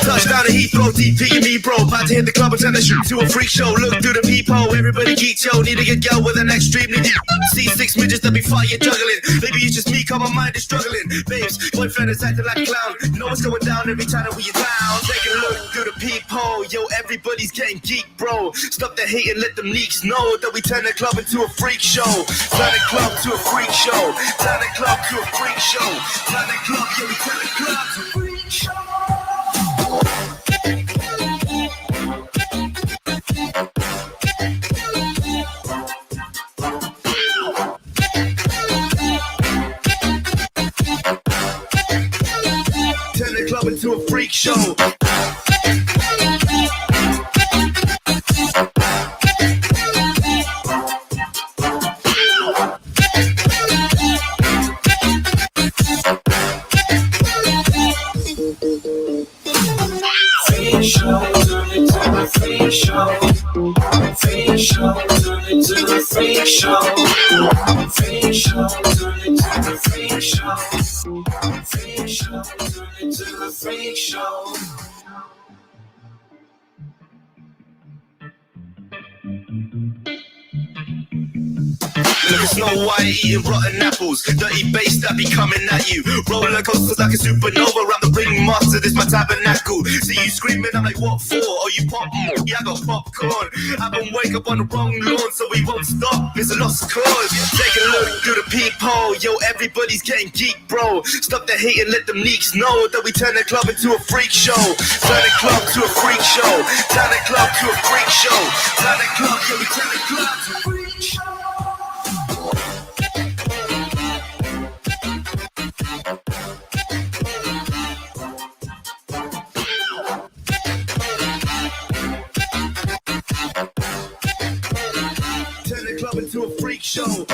Touchdown to Heathrow, DP and me, bro. About to hit the club and turn the shoot to a freak show. Look through the peephole, everybody geek, yo. Need to get girl with an extremely deep. See 6 midgets that be fire juggling. Maybe it's just me, cause my mind is struggling. Babes, boyfriend is acting like a clown. You know what's going down every time that we down. Take a look through the peephole, yo. Everybody's getting geek, bro. Stop the hate and let them leaks know that we turn the club into a freak show. Turn the club to a freak show. Turn the club to a freak show. Turn the club, yeah, we turn the club to a freak show. Turn the club into a freak show. Look at Snow White eating rotten apples. Dirty bass that be coming at you. Roller coasters like a supernova. Around the ringmaster, this my tabernacle. See you screaming, I'm like, what for? Oh, you pop? Yeah, I got popcorn. I've been wake up on the wrong lawn, so we won't stop. It's a lost cause. Take a look through the peephole. Yo, everybody's getting geek, bro. Stop the hate and let them leaks know that we turn the club into a freak show. Turn the club to a freak show. Turn the club to a freak show. Turn the club, yeah, we turn the club to a freak show. To a freak show.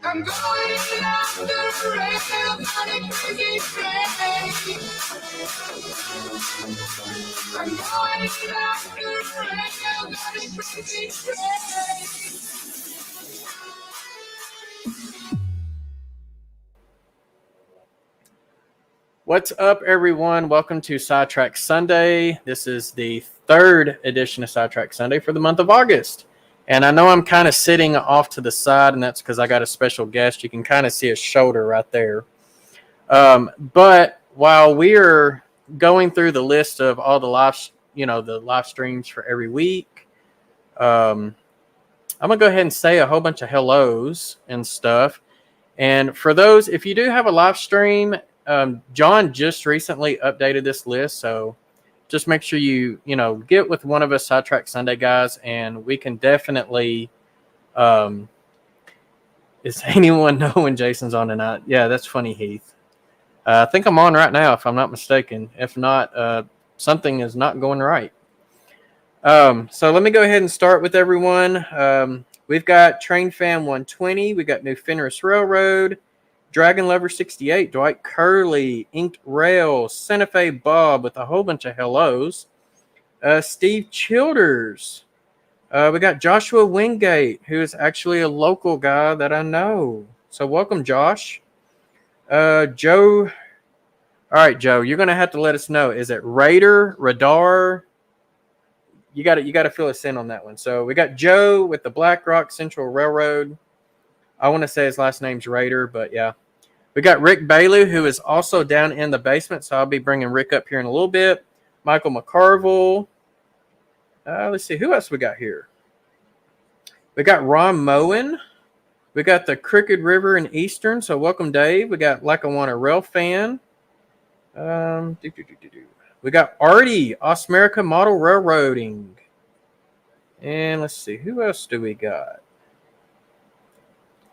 I'm going after the rail on a crazy train. I'm going after the rail on a crazy train. What's up, everyone? Welcome to Sidetrack Sunday. This is the third edition of Sidetrack Sunday for the month of August. And I know I'm kind of sitting off to the side, and that's because I got a special guest. You can kind of see his shoulder right there. But while we're going through the list of all the live streams for every week, I'm gonna go ahead and say a whole bunch of hellos and stuff. And for those, if you do have a live stream, John just recently updated this list, so just make sure you get with one of us Sidetrack Sunday guys, and we can definitely. Is anyone know when Jason's on tonight? Yeah, that's funny, Heath. I think I'm on right now, if I'm not mistaken. If not, something is not going right. So let me go ahead and start with everyone. We've got Train Fam 120. We got New Fenris Railroad. Dragon Lover 68, Dwight Curley, Inked Rail, Santa Fe Bob with a whole bunch of hellos. Steve Childers. We got Joshua Wingate, who is actually a local guy that I know. So welcome, Josh. Joe. All right, Joe, you're going to have to let us know. Is it Raider, Radar? You got to fill us in on that one. So we got Joe with the Black Rock Central Railroad. I want to say his last name's Raider, but yeah. We got Rick Bailey, who is also down in the basement, so I'll be bringing Rick up here in a little bit. Michael McCarville. Let's see, who else we got here? We got Ron Moen. We got the Crooked River in Eastern, so welcome, Dave. We got Lackawanna Rail Fan. We got Artie, Osmerica Model Railroading. And let's see, who else do we got?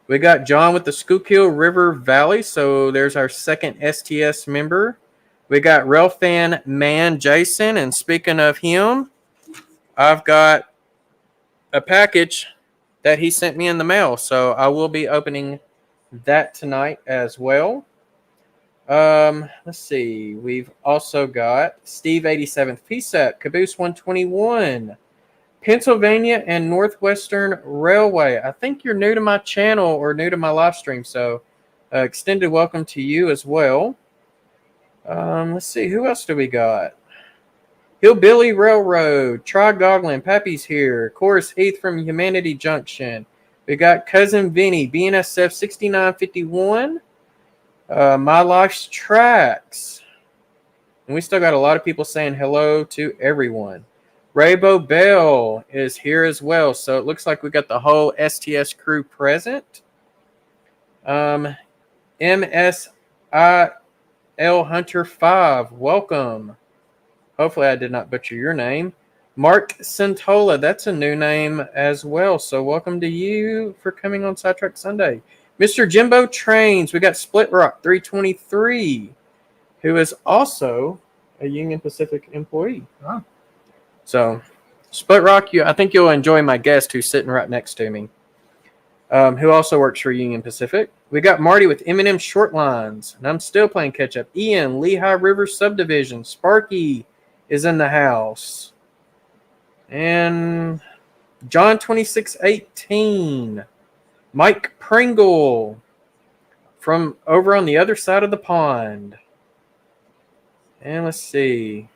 We got John with the Schuylkill River Valley, so there's our second STS member. We got Railfan Man Jason, and speaking of him, I've got a package that he sent me in the mail, so I will be opening that tonight as well. Let's see. We've also got Steve 87th PSAP, Caboose 121. Pennsylvania and Northwestern Railway. I think you're new to my channel or new to my live stream, so extended welcome to you as well. Let's see, who else do we got? Hillbilly Railroad, Try Goglin, Pappy's here, Chorus Heath from Humanity Junction. We got Cousin Vinny, BNSF 6951, My Life's Tracks. And we still got a lot of people saying hello to everyone. Raybo Bell is here as well, so it looks like we got the whole STS crew present. MSIL Hunter 5, welcome. Hopefully I did not butcher your name. Mark Santola, that's a new name as well, so welcome to you for coming on Sidetrack Sunday. Mr. Jimbo Trains, we got Split Rock 323, who is also a Union Pacific employee. Oh. So, Split Rock, I think you'll enjoy my guest who's sitting right next to me, who also works for Union Pacific. We got Marty with M&M Short Lines, and I'm still playing catch-up. Ian, Lehigh River Subdivision. Sparky is in the house. And John 2618. Mike Pringle from over on the other side of the pond. And let's see.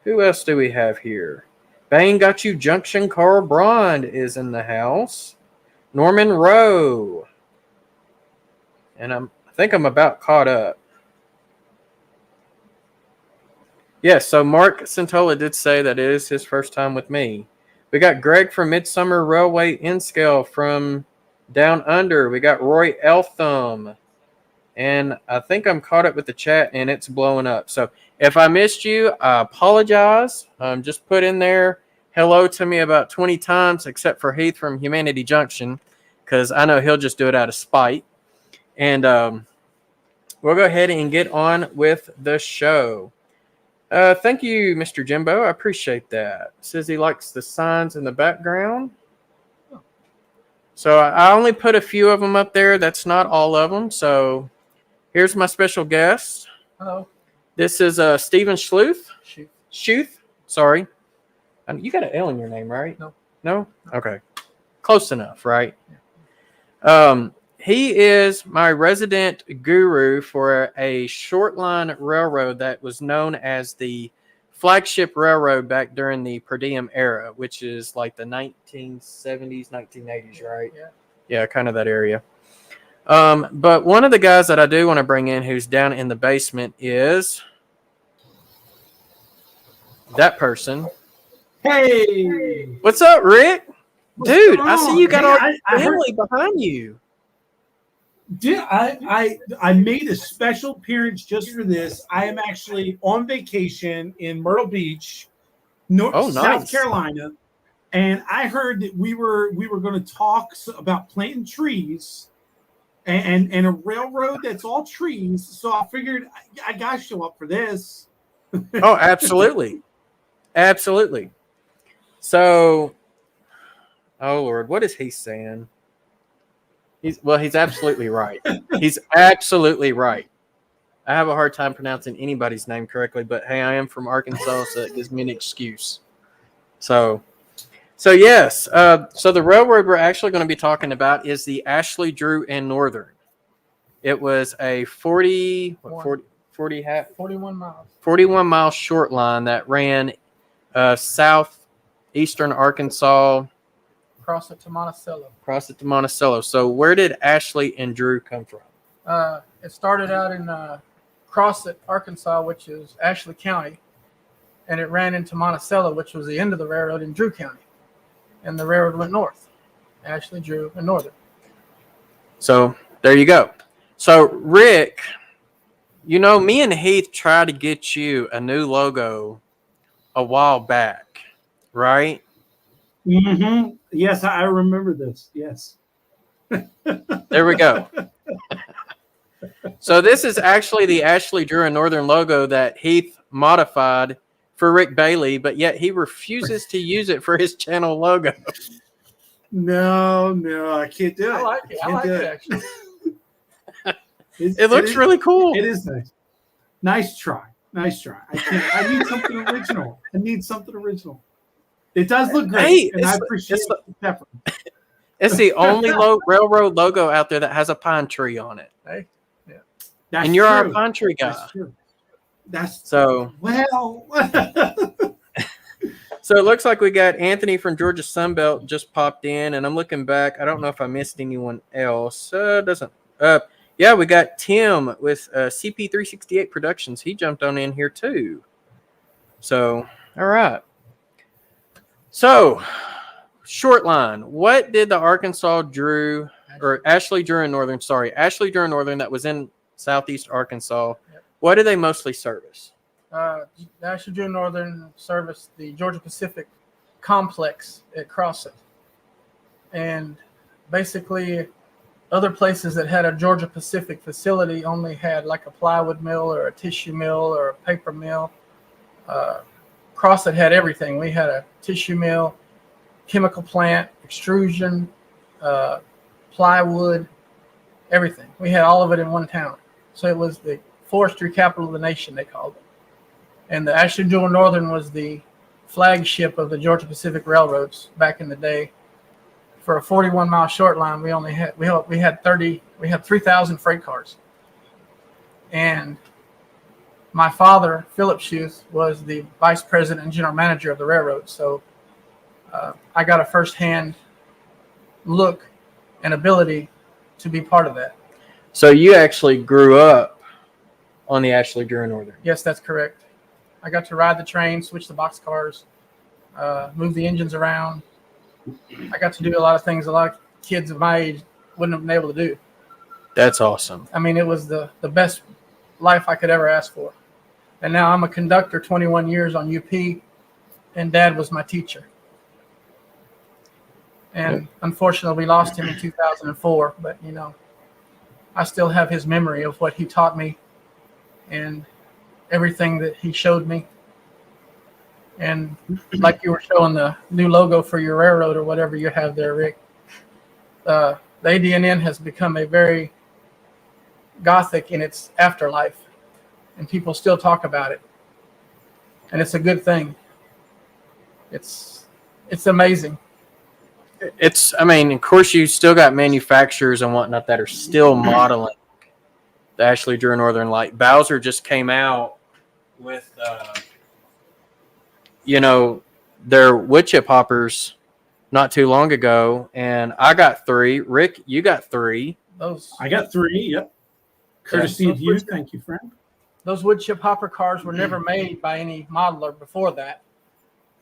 Who else do we have here? Bang Got You Junction. Carl Brond is in the house. Norman Rowe. And I think I'm about caught up. Yes, so Mark Santola did say that it is his first time with me. We got Greg from Midsummer Railway N-Scale from Down Under. We got Roy Eltham. And I think I'm caught up with the chat, and it's blowing up. So if I missed you, I apologize. Just put in there hello to me about 20 times, except for Heath from Humanity Junction, because I know he'll just do it out of spite. And we'll go ahead and get on with the show. Thank you, Mr. Jimbo. I appreciate that. Says he likes the signs in the background. So I only put a few of them up there. That's not all of them. So here's my special guest. Hello. This is Stephen Schluth. Schuth. Sorry. You got an L in your name, right? No. No? Okay. Close enough, right? he is my resident guru for a short line railroad that was known as the flagship railroad back during the per diem era, which is like the 1970s, 1980s, right? Yeah, kind of that area. But one of the guys that I do want to bring in who's down in the basement is that person. Hey, What's up, Rick? what's Dude, going I see on? you got Hey, all I your heard, family behind you. dude, I made a special appearance just for this. I am actually on vacation in Myrtle Beach, Oh, South nice. Carolina, and I heard that we were going to talk about planting trees and a railroad that's all trees. So I figured I gotta show up for this. Oh, absolutely. Absolutely. So, oh Lord, what is he saying? He's absolutely right. He's absolutely right. I have a hard time pronouncing anybody's name correctly, but hey, I am from Arkansas, so it gives me an excuse. So yes. So the railroad we're actually going to be talking about is the Ashley, Drew, and Northern. It was a 41 miles. 41 mile short line that ran southeastern Arkansas Cross it to Monticello. So where did Ashley and Drew come from? It started out in Crossett, Arkansas, which is Ashley County, and it ran into Monticello, which was the end of the railroad in Drew County. And the railroad went north. Ashley, Drew, and Northern. So there you go. So Rick, you know, me and Heath tried to get you a new logo a while back, right? Mm-hmm. Yes, I remember this. Yes. There we go. So this is actually the Ashley, Drew, and Northern logo that Heath modified for Rick Bailey, but yet he refuses to use it for his channel logo. No, I can't do it. I like it. I like it, actually. It looks really cool. It is nice. Nice try. I need something original. It does look great, Hey, and I appreciate the effort. It's the only railroad logo out there that has a pine tree on it. Hey, That's And you're true. our pine tree guy. That's true. That's So well. So it looks like we got Anthony from Georgia Sunbelt just popped in, and I'm looking back. I don't know if I missed anyone else. Doesn't. Yeah, we got Tim with CP368 Productions. He jumped on in here too. So, all right. So, short line. What did the Arkansas Drew or Ashley Drew and Northern? Sorry, Ashley Drew and Northern that was in Southeast Arkansas. Yep. What do they mostly service? Ashley, Drew, and Northern serviced the Georgia Pacific complex at Crossett. And basically, other places that had a Georgia Pacific facility only had like a plywood mill or a tissue mill or a paper mill. Crossett had everything. We had a tissue mill, chemical plant, extrusion, plywood, everything. We had all of it in one town. So it was the forestry capital of the nation, they called it. And the Ashley, Drew, and Northern was the flagship of the Georgia Pacific railroads back in the day. For a 41-mile short line, we had 3,000 freight cars. And my father, Philip Schuth, was the vice president and general manager of the railroad. So I got a firsthand look and ability to be part of that. So you actually grew up on the Ashley Drew and Northern. Yes, that's correct. I got to ride the train, switch the boxcars, move the engines around. I got to do a lot of things a lot of kids of my age wouldn't have been able to do. That's awesome. I mean, it was the best life I could ever ask for. And now I'm a conductor, 21 years on UP, and Dad was my teacher. And unfortunately, we lost him in 2004. But, you know, I still have his memory of what he taught me and everything that he showed me. And like you were showing the new logo for your railroad or whatever you have there, Rick, the ad&n has become a very gothic in its afterlife, and people still talk about it. And it's a good thing. It's amazing. it's, I mean, of course, you still got manufacturers and whatnot that are still modeling the Ashley Drew Northern Light. Bowser just came out with, their wood chip hoppers not too long ago, and I got 3. Rick, you got 3. I got 3. Yep. Courtesy of you. Thank you, friend. Those wood chip hopper cars were never made by any modeler before that.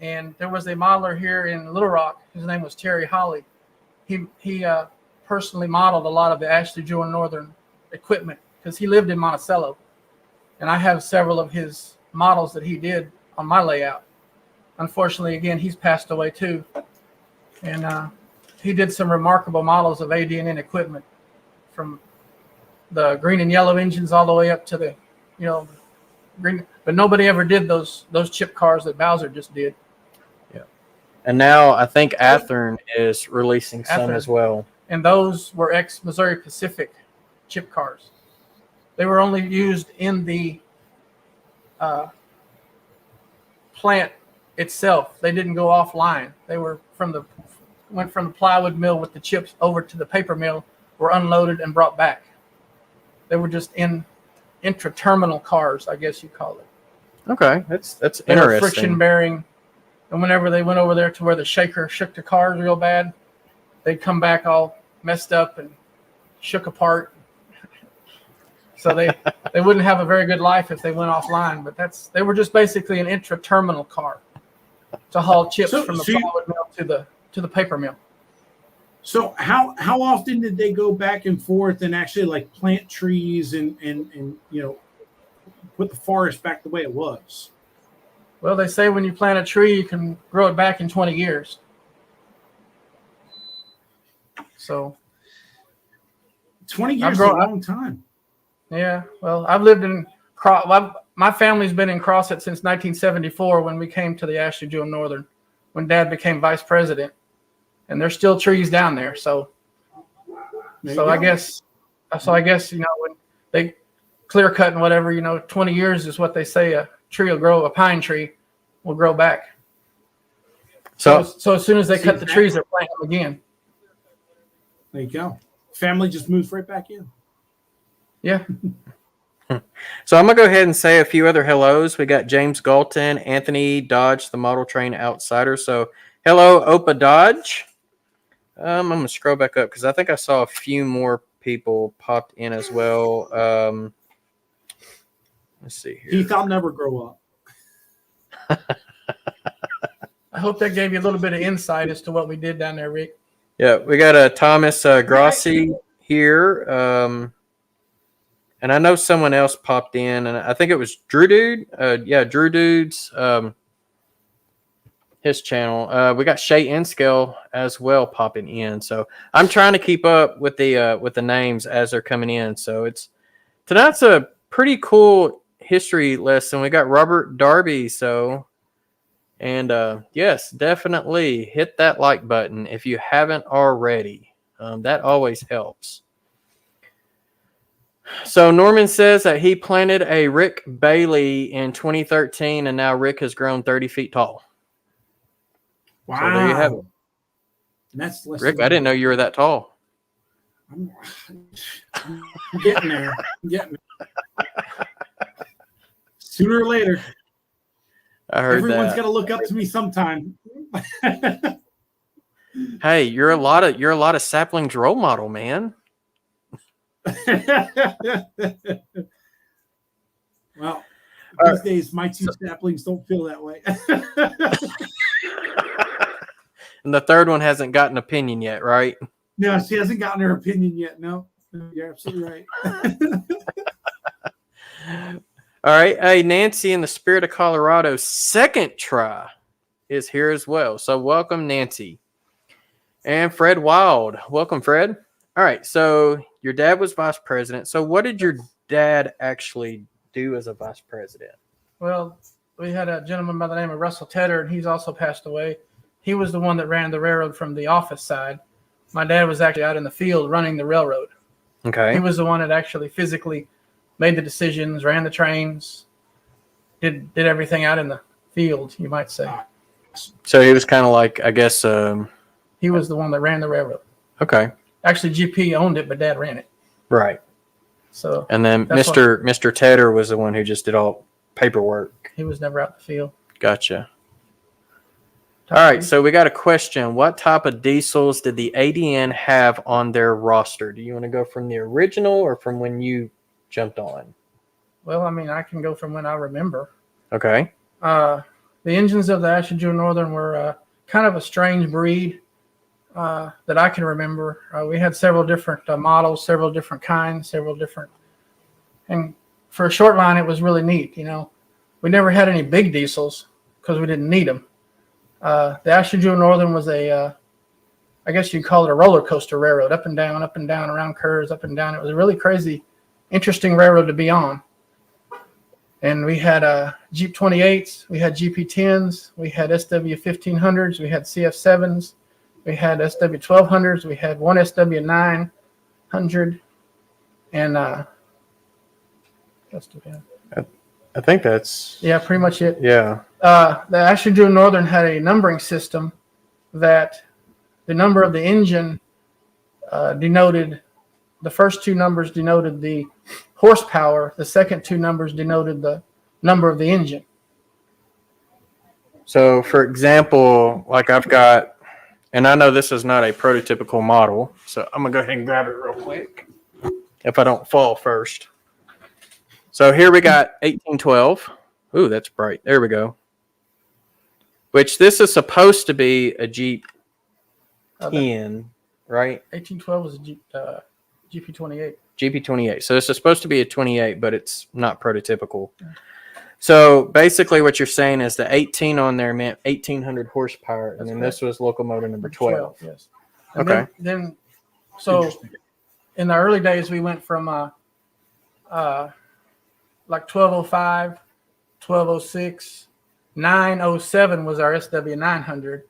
And there was a modeler here in Little Rock. His name was Terry Holly. He personally modeled a lot of the Ashley Drew Northern equipment because he lived in Monticello. And I have several of his models that he did on my layout. Unfortunately, again, he's passed away too. And he did some remarkable models of ad&n equipment, from the green and yellow engines all the way up to the, green. But nobody ever did those chip cars that Bowser just did. Yeah. And now I think ad&n is releasing some as well. And those were ex-Missouri Pacific chip cars. They were only used in the plant itself. They didn't go offline. They were went from the plywood mill with the chips over to the paper mill, were unloaded and brought back. They were just intra-terminal cars, I guess you call it. Okay, that's They were interesting. friction bearing, and whenever they went over there to where the shaker shook the cars real bad, they'd come back all messed up and shook apart. So they wouldn't have a very good life if they went offline. But they were just basically an intra-terminal car to haul chips from the plywood mill to the paper mill. So how often did they go back and forth and actually like plant trees and put the forest back the way it was? Well, they say when you plant a tree, you can grow it back in 20 years. So 20 years is a long time. Yeah, well, I've lived in my family's been in Crosset since 1974 when we came to the Ashley Drew Northern, when Dad became vice president, and there's still trees down there. So I guess when they clear cut and whatever, 20 years is what they say a pine tree will grow back. So as soon as they cut the trees, they're planting them again. There you go. Family just moves right back in. Yeah. So I'm going to go ahead and say a few other hellos. We got James Galton, Anthony Dodge, the Model Train Outsider. So hello, Opa Dodge. I'm going to scroll back up because I think I saw a few more people popped in as well. Let's see here. Heath, I'll never grow up. I hope that gave you a little bit of insight as to what we did down there, Rick. Yeah, we got Thomas Grossi here. And I know someone else popped in, and I think it was Drew Dude. Drew Dude's his channel. We got Shay Inscale as well popping in. So I'm trying to keep up with the names as they're coming in. So tonight's a pretty cool history lesson. We got Robert Darby. Yes, definitely hit that like button if you haven't already. That always helps. So Norman says that he planted a Rick Bailey in 2013, and now Rick has grown 30 feet tall. Wow. So there you have it. And that's Rick, I didn't know you were that tall. I'm getting there. Sooner or later. I heard everyone's that. got to look up to me sometime. Hey, you're a lot of saplings role model, man. Well, these days my two saplings don't feel that way. And the third one hasn't got an opinion yet, right? No, she hasn't gotten her opinion yet. No, you're absolutely right. All right. Hey, Nancy in the Spirit of Colorado, second try is here as well. So welcome, Nancy. And Fred Wild. Welcome, Fred. All right. So your dad was vice president. So what did your dad actually do as a vice president? Well, we had a gentleman by the name of Russell Tedder, and he's also passed away. He was the one that ran the railroad from the office side. My dad was actually out in the field running the railroad. Okay. He was the one that actually physically made the decisions, ran the trains, did everything out in the field, you might say. So he was kind of like, I guess, He was the one that ran the railroad. Okay. Actually, GP owned it, but Dad ran it. Right. So And then that's Mr. Tedder was the one who just did all paperwork. he was never out in the field. Gotcha. All right, so we got a question. What type of diesels did the AD&n have on their roster? Do you want to go from the original or from when you jumped on? Well, I mean, I can go from when I remember. Okay. The engines of the Attribution Northern were kind of a strange breed that I can remember. We had several different models, several different kinds, and for a short line, it was really neat. You know, we never had any big diesels because we didn't need them. The Attribution Northern was I guess you'd call it a roller coaster railroad, up and down, around curves, up and down. It was a really crazy, interesting railroad to be on. And we had Jeep 28s, we had GP10s, we had SW 1500s, we had CF7s, we had SW 1200s, we had one SW 900, and that's too bad. I think that's... Yeah, pretty much it. Yeah. The Attribution Northern had a numbering system that the number of the engine denoted, the first two numbers denoted the horsepower, the second two numbers denoted the number of the engine. So, for example, like I've got, and I know this is not a prototypical model, so I'm going to go ahead and grab it real quick if I don't fall first. So here we got 1812. Ooh, that's bright. There we go. Which this is supposed to be a Jeep 10, right? 1812 was a Jeep, GP28. GP28. So this is supposed to be a 28, but it's not prototypical. So basically what you're saying is the 18 on there meant 1800 horsepower, and then this was locomotive number 12. Yes. And Okay. Then so in the early days, we went from like 1205, 1206, 907 was our SW 900.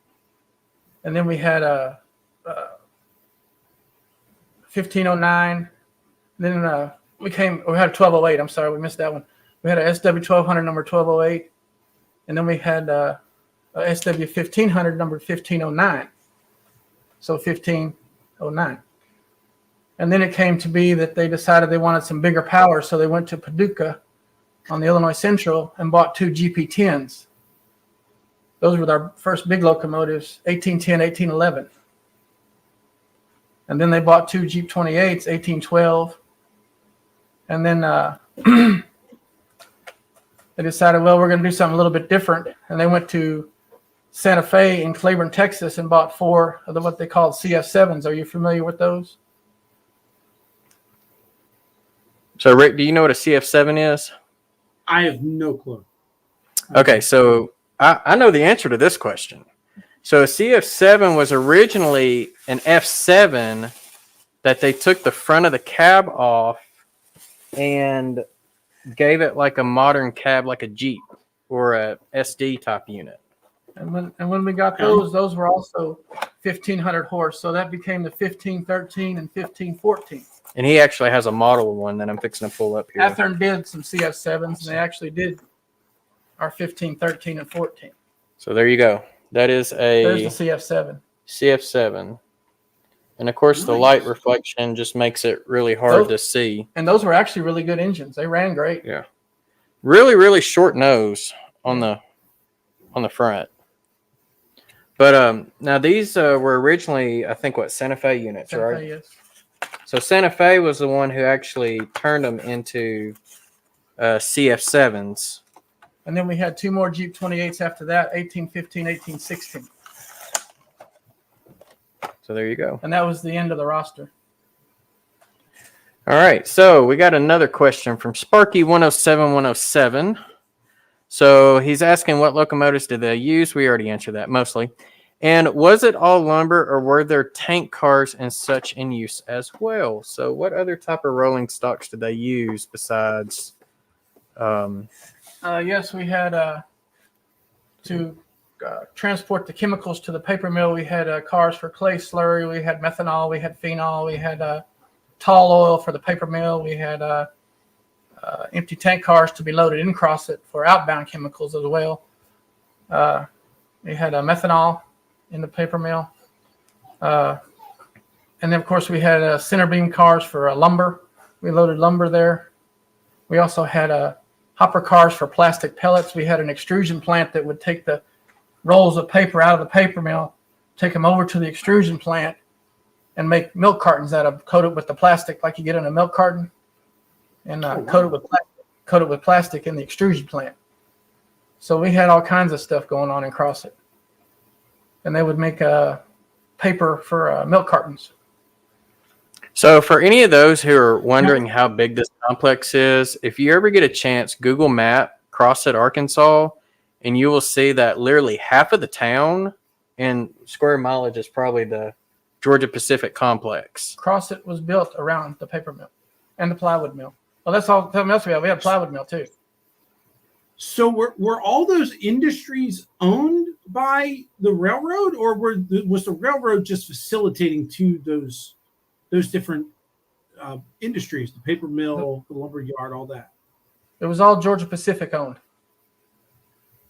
And then we had a 1509. Then we had a 1208. I'm sorry, we missed that one. We had a SW 1200 number 1208. And then we had a SW 1500 number 1509. So 1509. And then it came to be that they decided they wanted some bigger power, so they went to Paducah on the Illinois Central and bought two GP10s. Those were our first big locomotives, 1810, 1811. And then they bought two Jeep 28s, 1812. And then they decided, well, we're going to do something a little bit different. And they went to Santa Fe in Claiborne, Texas, and bought four of what they called CF7s. Are you familiar with those? So Rick, do you know what a CF7 is? I have no clue. Okay, so I know the answer to this question. So a CF7 was originally an F7 that they took the front of the cab off and gave it like a modern cab, like a Jeep or a SD type unit. And when we got those were also 1500 horse. So that became the 1513 and 1514. And he actually has a model one that I'm fixing to pull up here. Atherton did some CF7s, and they actually did our 15, 13, and 14. So there you go. That is There's a the CF7. CF7. And of course, the light reflection just makes it really hard to see. And those were actually really good engines. They ran great. Yeah. Really, really short nose on the front. But now these were originally, I think, Santa Fe units, Santa right? Fe, yes. So Santa Fe was the one who actually turned them into CF7s. And then we had two more Jeep 28s after that, 1815, 1816. So there you go. And that was the end of the roster. All right. So we got another question from Sparky107107. So he's asking what locomotives did they use? We already answered that mostly. And was it all lumber or were there tank cars and such in use as well? So what other type of rolling stocks did they use besides? Yes, we had to transport the chemicals to the paper mill. We had cars for clay slurry. We had methanol. We had phenol. We had tall oil for the paper mill. We had empty tank cars to be loaded in Crosset for outbound chemicals as well. We had methanol in the paper mill. And then, of course, we had center beam cars for lumber. We loaded lumber there. We also had hopper cars for plastic pellets. We had an extrusion plant that would take the rolls of paper out of the paper mill, take them over to the extrusion plant, and make milk cartons out of, coated with the plastic like you get in a milk carton, and coat it with plastic in the extrusion plant. So we had all kinds of stuff going on in CrossFit. And they would make paper for milk cartons. So for any of those who are wondering how big this complex is, if you ever get a chance, Google Map CrossFit Arkansas, and you will see that literally half of the town in square mileage is probably the Georgia Pacific complex. CrossFit was built around the paper mill and the plywood mill. Well, that's all. Something else we had. We had a plywood mill too. So were all those industries owned by the railroad, or was the railroad just facilitating to those different industries, the paper mill, the lumber yard, all that? It was all Georgia Pacific owned.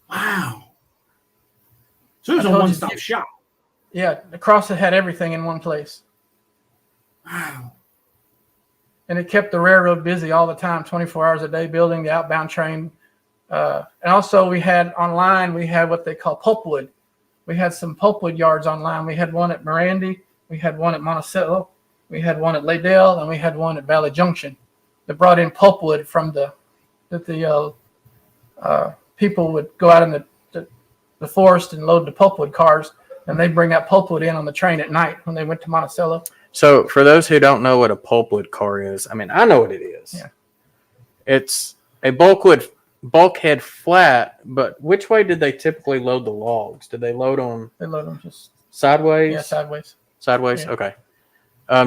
Wow. So it was a one-stop shop. Yeah, the CrossFit had everything in one place. Wow. And it kept the railroad busy all the time, 24 hours a day, building the outbound train. And also we had online, we had what they call pulpwood. We had some pulpwood yards online. We had one at Mirandi, we had one at Monticello, we had one at Laydale, and we had one at Valley Junction that brought in pulpwood from the people would go out in the forest and load the pulpwood cars, and they'd bring that pulpwood in on the train at night when they went to Monticello. So for those who don't know what a pulpwood car is, I mean, I know what it is. Yeah. It's a bulkhead flat, but which way did they typically load the logs? Did they load them? They load them just Sideways? Yeah, sideways. Sideways? Yeah. Okay.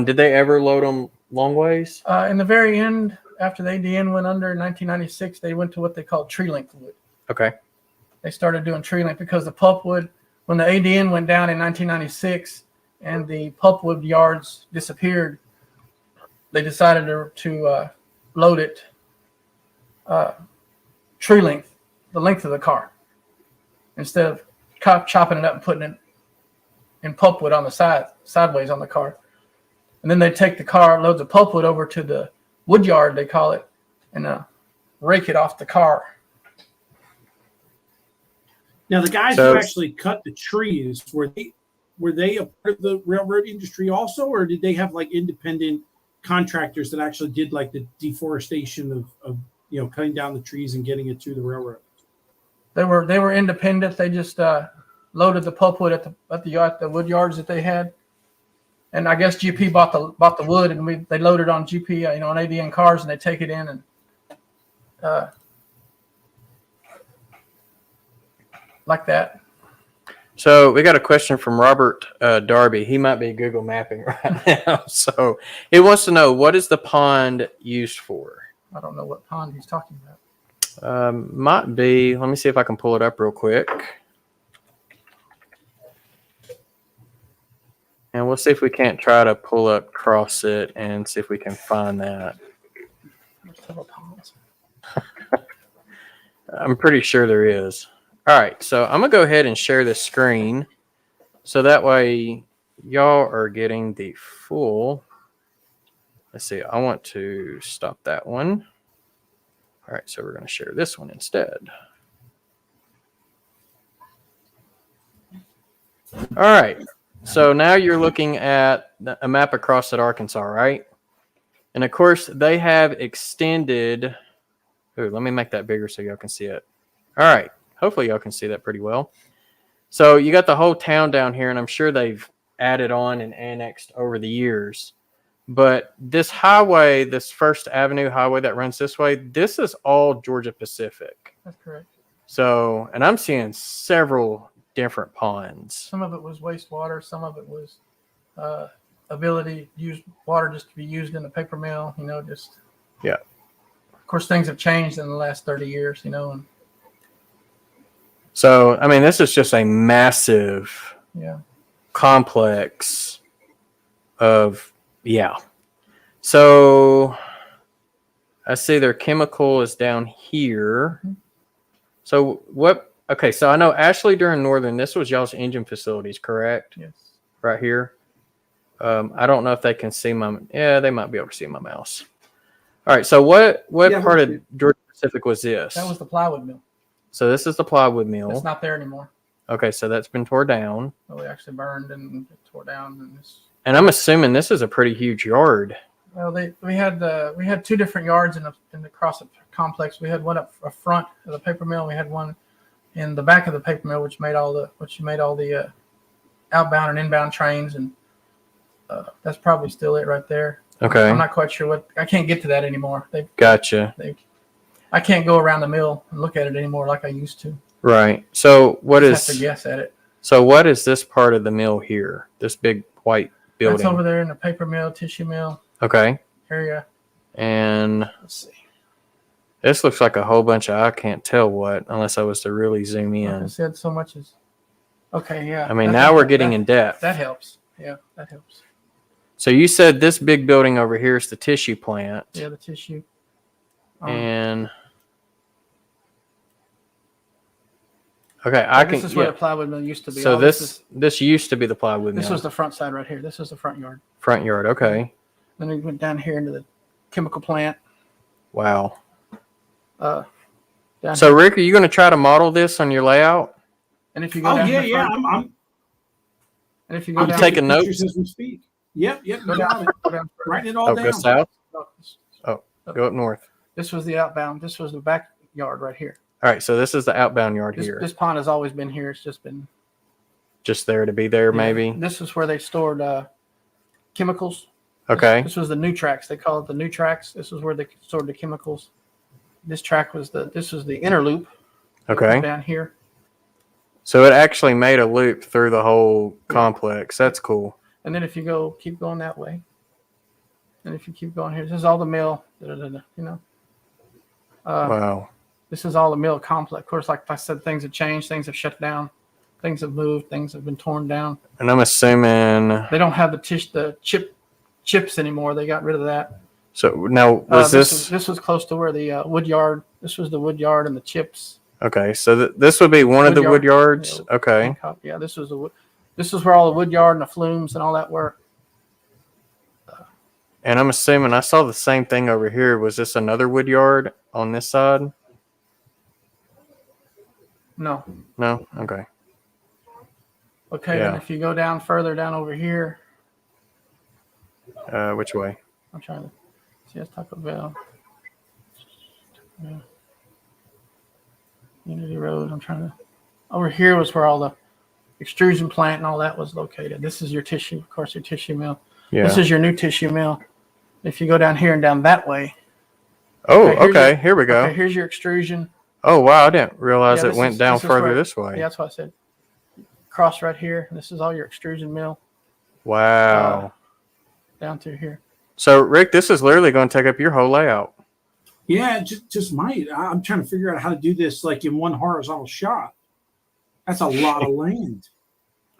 Did they ever load them long ways? In the very end, after the AD&n went under in 1996, they went to what they called tree length wood. Okay. They started doing tree length because the pulpwood, when the AD&n went down in 1996 and the pulpwood yards disappeared, they decided to load it tree length, the length of the car, instead of chopping it up and putting it in pulpwood on the sideways on the car. And then they take the car, loads of pulpwood over to the wood yard, they call it, and rake it off the car. Now, the guys who actually cut the trees, were they a part of the railroad industry also, or did they have like independent contractors that actually did like the deforestation of cutting down the trees and getting it to the railroad? They were independent. They just loaded the pulpwood at the wood yards that they had, and I guess GP bought the wood, and they loaded on GP on AD&n cars, and they take it in and like that. So we got a question from Robert Darby. He might be Google mapping right now. So he wants to know, what is the pond used for? I don't know what pond he's talking about. Might be. Let me see if I can pull it up real quick. And we'll see if we can't try to pull up CrossFit and see if we can find that. There's several ponds. I'm pretty sure there is. All right, so I'm going to go ahead and share the screen so that way y'all are getting the full. Let's see, I want to stop that one. All right, so we're going to share this one instead. All right, so now you're looking at a map across at Arkansas, right? And of course, they have extended. Ooh, let me make that bigger so y'all can see it. All right. Hopefully y'all can see that pretty well. So you got the whole town down here, and I'm sure they've added on and annexed over the years. But this highway, this First Avenue highway that runs this way, this is all Georgia Pacific. That's correct. So, and I'm seeing several different ponds. Some of it was wastewater. Some of it was ability to use water just to be used in the paper mill, just. Yeah. Of course, things have changed in the last 30 years, and so, I mean, this is just a massive complex of, So, I see their chemical is down here. Mm-hmm. So, so I know Ashley during Northern, this was y'all's engine facilities, correct? Yes. Right here. I don't know if they can see my. Yeah, they might be able to see my mouse. All right. So what Yeah, part we of do. Georgia Pacific was this? That was the plywood mill. So this is the plywood mill. It's not there anymore. Okay, so that's been tore down. So we actually burned and tore down. And And I'm assuming this is a pretty huge yard. well, we had two different yards in the cross complex. We had one up front of the paper mill. We had one in the back of the paper mill, which made all the outbound and inbound trains, and that's probably still it right there. Okay. I'm not quite sure what. I can't get to that anymore. Gotcha. I can't go around the mill and look at it anymore like I used to. Right. So what I is? have to guess at it. So what is this part of the mill here? This big white building. That's over there in the paper mill, tissue mill Okay. area. And Let's see. this looks like a whole bunch of I can't tell what unless I was to really zoom Like I in. said, so much is. Okay, yeah. I mean, now we're getting in depth. That helps. Yeah, that helps. So you said this big building over here is the tissue plant. Yeah, the tissue. And okay, I can. This is where the plywood mill used to be. So All this used to be the plywood mill. this was the front side right here. This was the front yard. front yard. Okay. Then we went down here into the chemical plant. Wow. Down So here. Rick, are you going to try to model this on your layout? And if you go Oh down yeah, the yeah. front, I'm and if you go I'm down, taking pictures notes? as we speak. Yep, you go got down, it. go down further. Writing it all Oh, down. go south. No, Go up north. this was the outbound. This was the backyard right here. All right. So this is the outbound yard here. This pond has always been here. It's just been Just there to be there, maybe. This is where they stored chemicals. Okay. This was the new tracks. They call it the new tracks. This is where they stored the chemicals. This was the inner loop. Okay. Down here. So it actually made a loop through the whole complex. That's cool. And then if you keep going that way. And if you keep going here, this is all the mill. You know. Wow. This is all the mill complex. Of course, like I said, things have changed. Things have shut down. Things have moved. Things have been torn down. And I'm assuming. They don't have the chips anymore. They got rid of that. So now was this? This was close to where the wood yard. This was the wood yard and the chips. Okay. So this would be one of the wood Woodyard. yards. Yeah. Okay. Yeah, this was this is where all the wood yard and the flumes and all that were. And I'm assuming I saw the same thing over here. Was this another wood yard on this side? No. No? Okay. Okay, Yeah. and if you go down further down over here, Which way? I'm trying to see. That's Taco Bell. Yeah. Unity Road. I'm trying to. Over here was where all the extrusion plant and all that was located. This is your tissue, of course, your tissue mill. Yeah. This is your new tissue mill. If you go down here and down that way. Oh, here's okay. Here we go. Okay, here's your extrusion. Oh, wow. I didn't realize Yeah, it this went is- down this is further where- this way. Yeah, that's what I said. Cross right here. This is all your extrusion mill Wow. down through here. So, Rick, this is literally going to take up your whole layout. Yeah, just might. I'm trying to figure out how to do this like in one horizontal shot. That's a lot of land.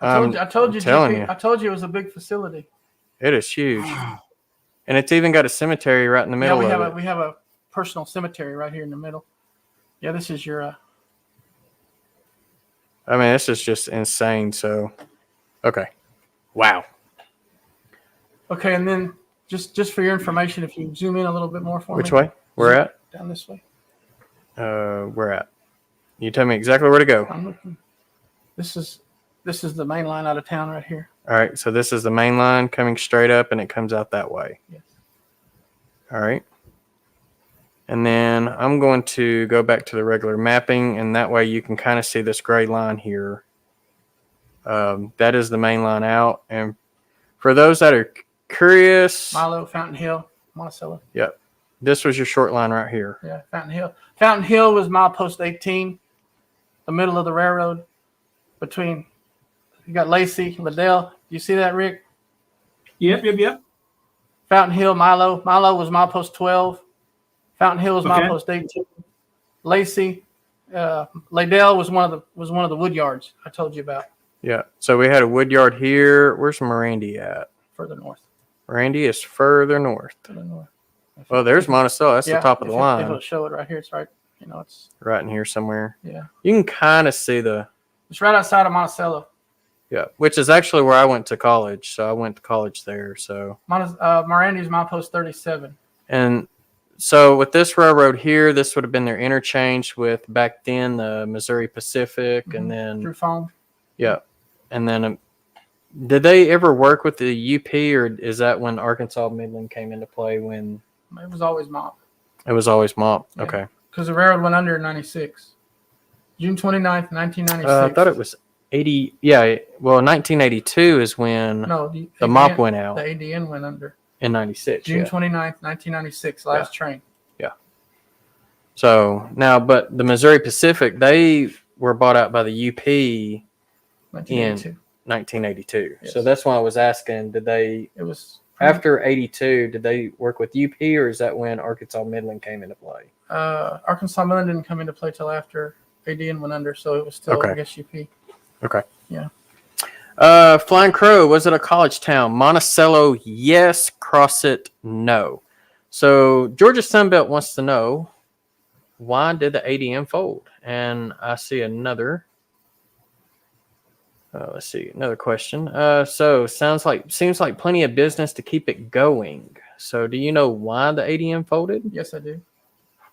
I told you, telling GP, you. I told you it was a big facility. It is huge. Wow. And it's even got a cemetery right in the middle Yeah, of it. we have a personal cemetery right here in the middle. Yeah, this is your. I mean, this is just insane. So, okay. Wow. Okay, and then just for your information, if you zoom in a little bit more for me. Which way? We're at? Down this way. We're at. You tell me exactly where to go. I'm looking. This is the main line out of town right here. All right. So this is the main line coming straight up and it comes out that way. Yes. All right. And then I'm going to go back to the regular mapping, and that way you can kind of see this gray line here. That is the main line out. And for those that are curious, Milo, Fountain Hill, Monticello. yep, this was your short line right here. Yeah, Fountain Hill. Fountain Hill was milepost 18, the middle of the railroad between. You got Lacey, Liddell. You see that, Rick? Yep. Fountain Hill, Milo. Milo was milepost 12. Fountain Hill was Okay. milepost 18. Lacey, Liddell was one of the wood yards I told you about Yeah. So we had a wood yard here. Where's Mirandy at? further north. Mirandy is further north. Further north. Well, there's Monticello. That's the top of the If line. it'll show it right here. It's right. It's Right in here somewhere. yeah. You can kind of see the. It's right outside of Monticello. Yeah, which is actually where I went to college. So I went to college there. So Mirandy's milepost 37. and so with this railroad here, this would have been their interchange with back then the Missouri Pacific, and then Through phone. yeah, and then did they ever work with the UP, or is that when Arkansas Midland came into play? When It was always MOP. it was always MOP. Yeah. Okay, Because the railroad went under in 96. June 29th, 1996. I thought it was 80. Yeah, well, 1982 is when No, the MOP went out The AD&n went under. in 96. June Yeah. 29th, 1996, last train. So now, but the Missouri Pacific, they were bought out by the UP 1982. 1982. Yes. So that's why I was asking, did they, It was after 82, did they work with UP, or is that when Arkansas Midland came into play? Arkansas Midland didn't come into play till after AD&n went under, so it was still, Okay. I guess, UP. Okay. Yeah. Flying Crow, was it a college town? Monticello, yes. Crossit, no. So Georgia Sunbelt wants to know, why did the AD&n fold? And I see another. Let's see, another question. So seems like plenty of business to keep it going. So do you know why the AD&n folded? Yes, I do.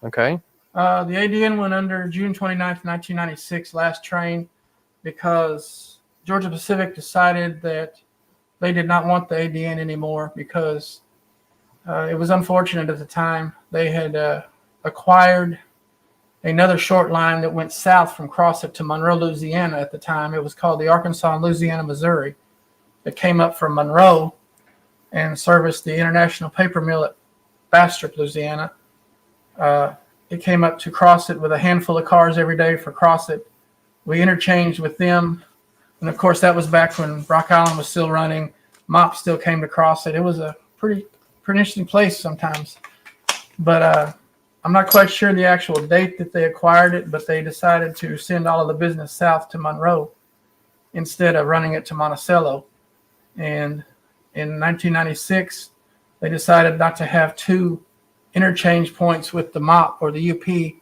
Okay. The AD&n went under June 29th, 1996, last train, because Georgia Pacific decided that they did not want the AD&n anymore because it was unfortunate at the time. They had acquired another short line that went south from Crossett to Monroe, Louisiana at the time. It was called the Arkansas and Louisiana, Missouri. It came up from Monroe and serviced the International Paper Mill at Bastrop, Louisiana. It came up to Crossett with a handful of cars every day for Crossett. We interchanged with them. And, of course, that was back when Rock Island was still running. MOP still came to Crossett. It was a pretty interesting place sometimes. But I'm not quite sure the actual date that they acquired it, but they decided to send all of the business south to Monroe instead of running it to Monticello. And in 1996, they decided not to have two interchange points with the MOP or the UP,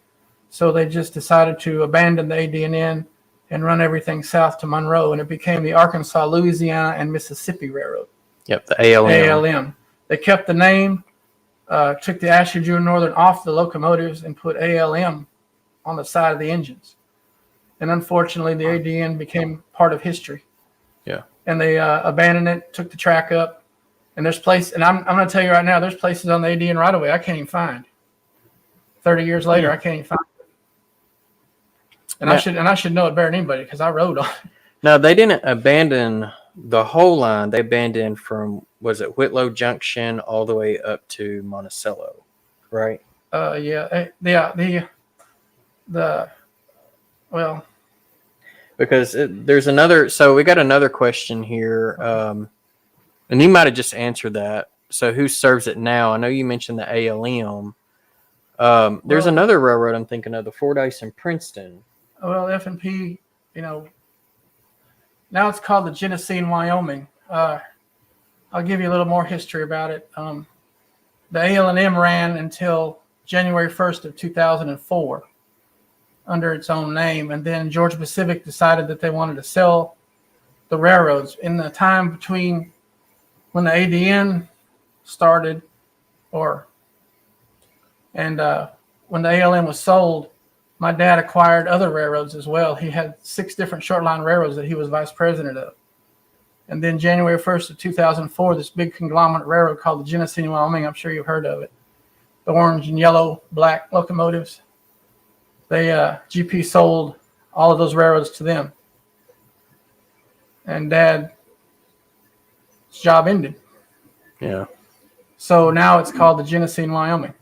so they just decided to abandon the AD&n and run everything south to Monroe, and it became the Arkansas, Louisiana, and Mississippi Railroad. Yep, the ALM. ALM. They kept the name, took the Ashley Jewel Northern off the locomotives and put ALM on the side of the engines. And unfortunately, the AD&n became part of history. Yeah. And they abandoned it, took the track up. And there's places, and I'm going to tell you right now, there's places on the AD&n right away I can't even find. 30 years later, I can't even find it. And I should know it better than anybody because I rode on it. Now, they didn't abandon the whole line. They abandoned from, was it Whitlow Junction all the way up to Monticello, right? Because there's another, so we got another question here, and you might have just answered that. So who serves it now? I know you mentioned the ALM. There's another railroad I'm thinking of, the Fordyce and Princeton. Well, F&P, now it's called the Genesee in Wyoming. I'll give you a little more history about it. The AL&M ran until January 1st of 2004 under its own name, and then Georgia Pacific decided that they wanted to sell the railroads. In the time between when the AD&n started when the ALM was sold, my dad acquired other railroads as well. He had 6 different short line railroads that he was vice president of. And then January 1st of 2004, this big conglomerate railroad called the Genesee in Wyoming, I'm sure you've heard of it. The orange and yellow, black locomotives. GP sold all of those railroads to them. And Dad's job ended. Yeah. So now it's called the Genesee in Wyoming.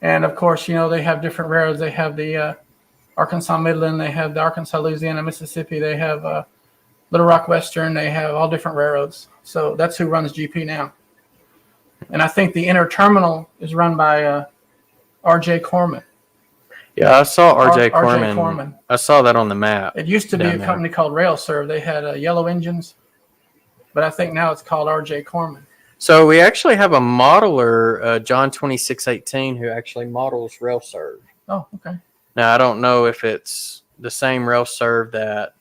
And of course, they have different railroads. They have the Arkansas Midland. They have the Arkansas, Louisiana, Mississippi. They have Little Rock Western. They have all different railroads. So that's who runs GP now. And I think the interterminal is run by R.J. Corman. Yeah, I saw R.J. R.J. Corman. I saw that on the map. It used to be a company called RailServe. They had yellow engines, but I think now it's called R.J. Corman. So we actually have a modeler, John 2618, who actually models RailServe. Oh, okay. Now, I don't know if it's the same RailServe that,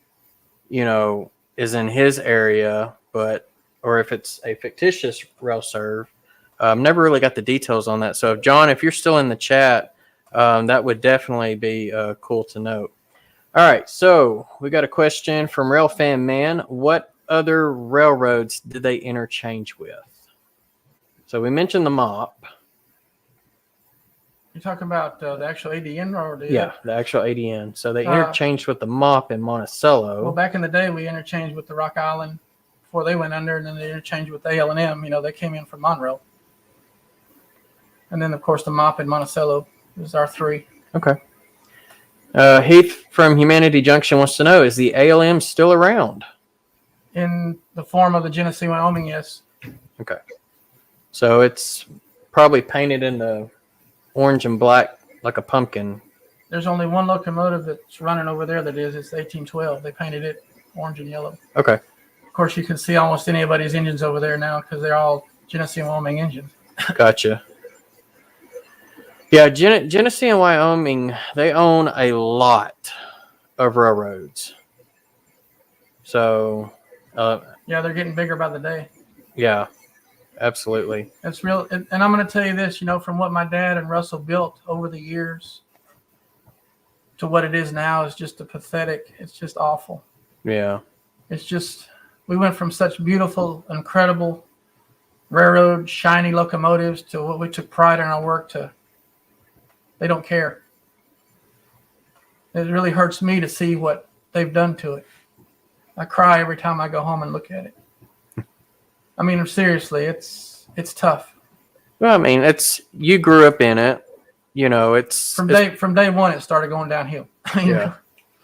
is in his area, or if it's a fictitious rail serve. Never really got the details on that. So, John, if you're still in the chat, that would definitely be cool to know. All right, so we got a question from Rail Fan Man. What other railroads did they interchange with? So we mentioned the MOP. You're talking about the actual AD&n or the the actual ad&n. So they interchanged with the MOP in Monticello. Well, back in the day, we interchanged with the Rock Island before they went under, and then they interchanged with the AL&M. You know, they came in from Monroe. And then, of course, the MOP in Monticello is our three. Okay. Heath from Humanity Junction wants to know, is the ALM still around? In the form of the Genesee, Wyoming, yes. Okay. So it's probably painted in the orange and black like a pumpkin. There's only one locomotive that's running over there that is. It's 1812. They painted it orange and yellow. Okay. Of course, you can see almost anybody's engines over there now because they're all Genesee and Wyoming engines. Gotcha. Yeah, Genesee and Wyoming, they own a lot of railroads. So, yeah, they're getting bigger by the day. Yeah, absolutely. It's real. And I'm going to tell you this, you know, from what my dad and Russell built over the years to what it is now is just it's just awful. Yeah. It's just, we went from such beautiful, incredible railroad, shiny locomotives to what we took pride in our work to, they don't care. It really hurts me to see what they've done to it. I cry every time I go home and look at it. I mean, seriously, it's tough. Well, I mean, you grew up in it, you know. From day one, it started going downhill. Yeah,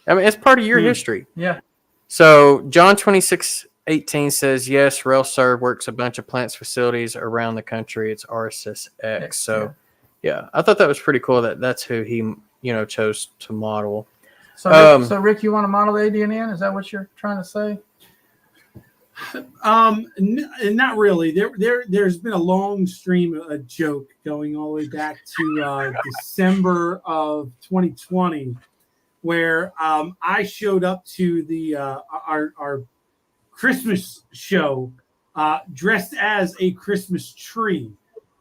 I mean, it's part of your history. Yeah. So John 26:18 says, yes, RailServe works a bunch of plants facilities around the country. It's RSSX. So yeah, I thought that was pretty cool that's who he chose to model. So Rick, you want to model the AD&n? Is that what you're trying to say? Not really. There's been a long stream of joke going all the way back to December of 2020, where I showed up to the our Christmas show dressed as a Christmas tree,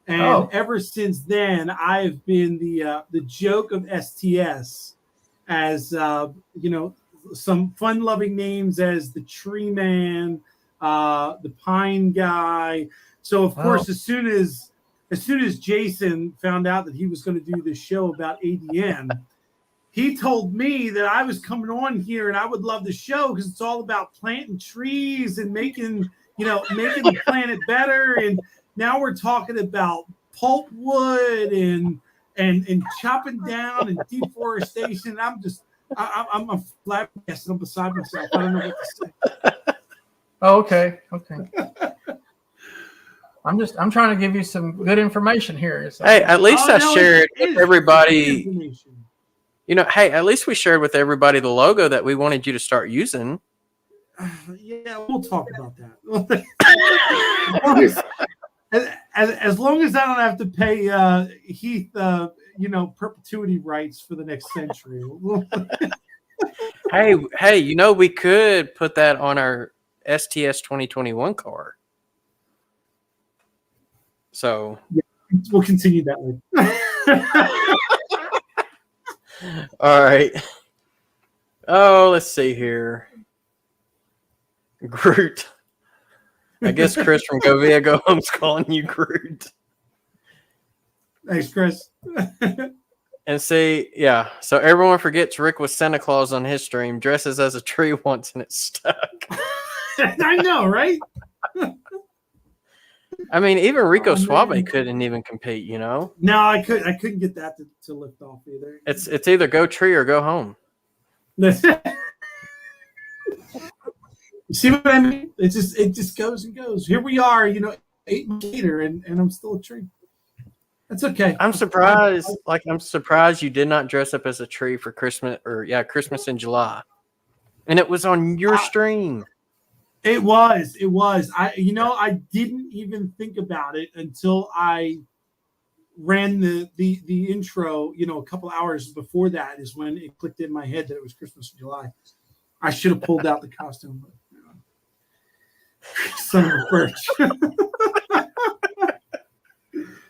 and ever since then I've been the joke of STS, as some fun-loving names as the Tree Man, the Pine Guy. So of course, as soon as Jason found out that he was going to do this show about AD&n, he told me that I was coming on here and I would love the show because it's all about planting trees and making the planet better. And now we're talking about pulpwood and chopping down and deforestation. I'm flabbergasted. I'm beside myself. I don't know what to say. Oh, okay. I'm trying to give you some good information here. Hey, at least I shared with everybody. At least we shared with everybody the logo that we wanted you to start using. Yeah, we'll talk about that. as long as I don't have to pay Heath, perpetuity rights for the next century. Hey, we could put that on our STS 2021 car. So we'll continue that way. All right. Oh, let's see here. Groot. I guess Chris from Go Via Go Home's calling you Groot. Thanks, Chris. And see, yeah. So everyone forgets Rick was Santa Claus on his stream, dresses as a tree once, and it's stuck. I know, right? I mean, even Rico Suave couldn't even compete, No, I couldn't get that to lift off either. It's either go tree or go home. You see what I mean? It just goes and goes. Here we are, 8 months later, and I'm still a tree. That's okay. I'm surprised. I'm surprised you did not dress up as a tree for Christmas Christmas in July, and it was on your stream. It was. I didn't even think about it until I ran the intro. A couple hours before that is when it clicked in my head that it was Christmas in July. I should have pulled out the costume. Son of a birch.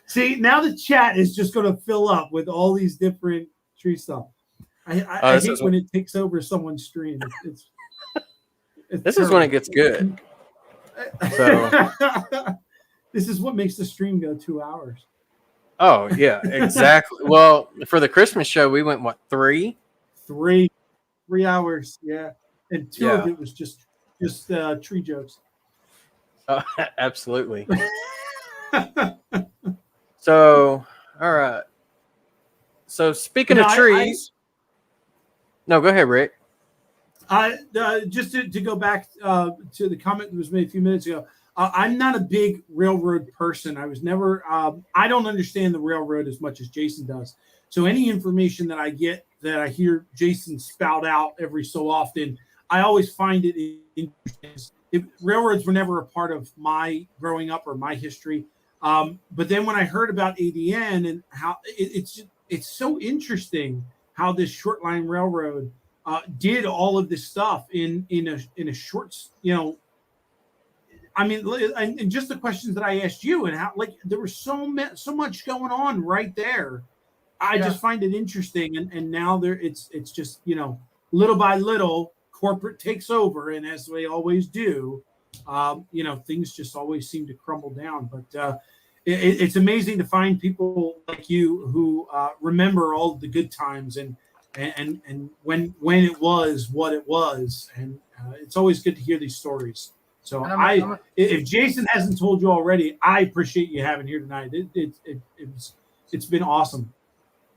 See, now the chat is just going to fill up with all these different tree stuff. I hate when it takes over someone's stream. It's this is when it gets good. So this is what makes the stream go 2 hours. Oh yeah, exactly. Well, for the Christmas show, we went what 3? 3 hours, yeah, and 2 of it was just tree jokes. Absolutely. So, all right. So speaking of trees, no, go ahead, Rick. Just to go back to the comment that was made a few minutes ago. I'm not a big railroad person. I was never. I don't understand the railroad as much as Jason does. So any information that I get that I hear Jason spout out every so often, I always find it interesting. Railroads were never a part of my growing up or my history. But then when I heard about AD&n and how it's so interesting how this short line railroad did all of this stuff in a short, I mean, and just the questions that I asked you and how, like, there was so much going on right there. I just find it interesting. And now it's just, little by little, corporate takes over. And as they always do, things just always seem to crumble down. But it's amazing to find people like you who remember all the good times and when it was what it was. And it's always good to hear these stories. So if Jason hasn't told you already, I appreciate you having here tonight. It's been awesome.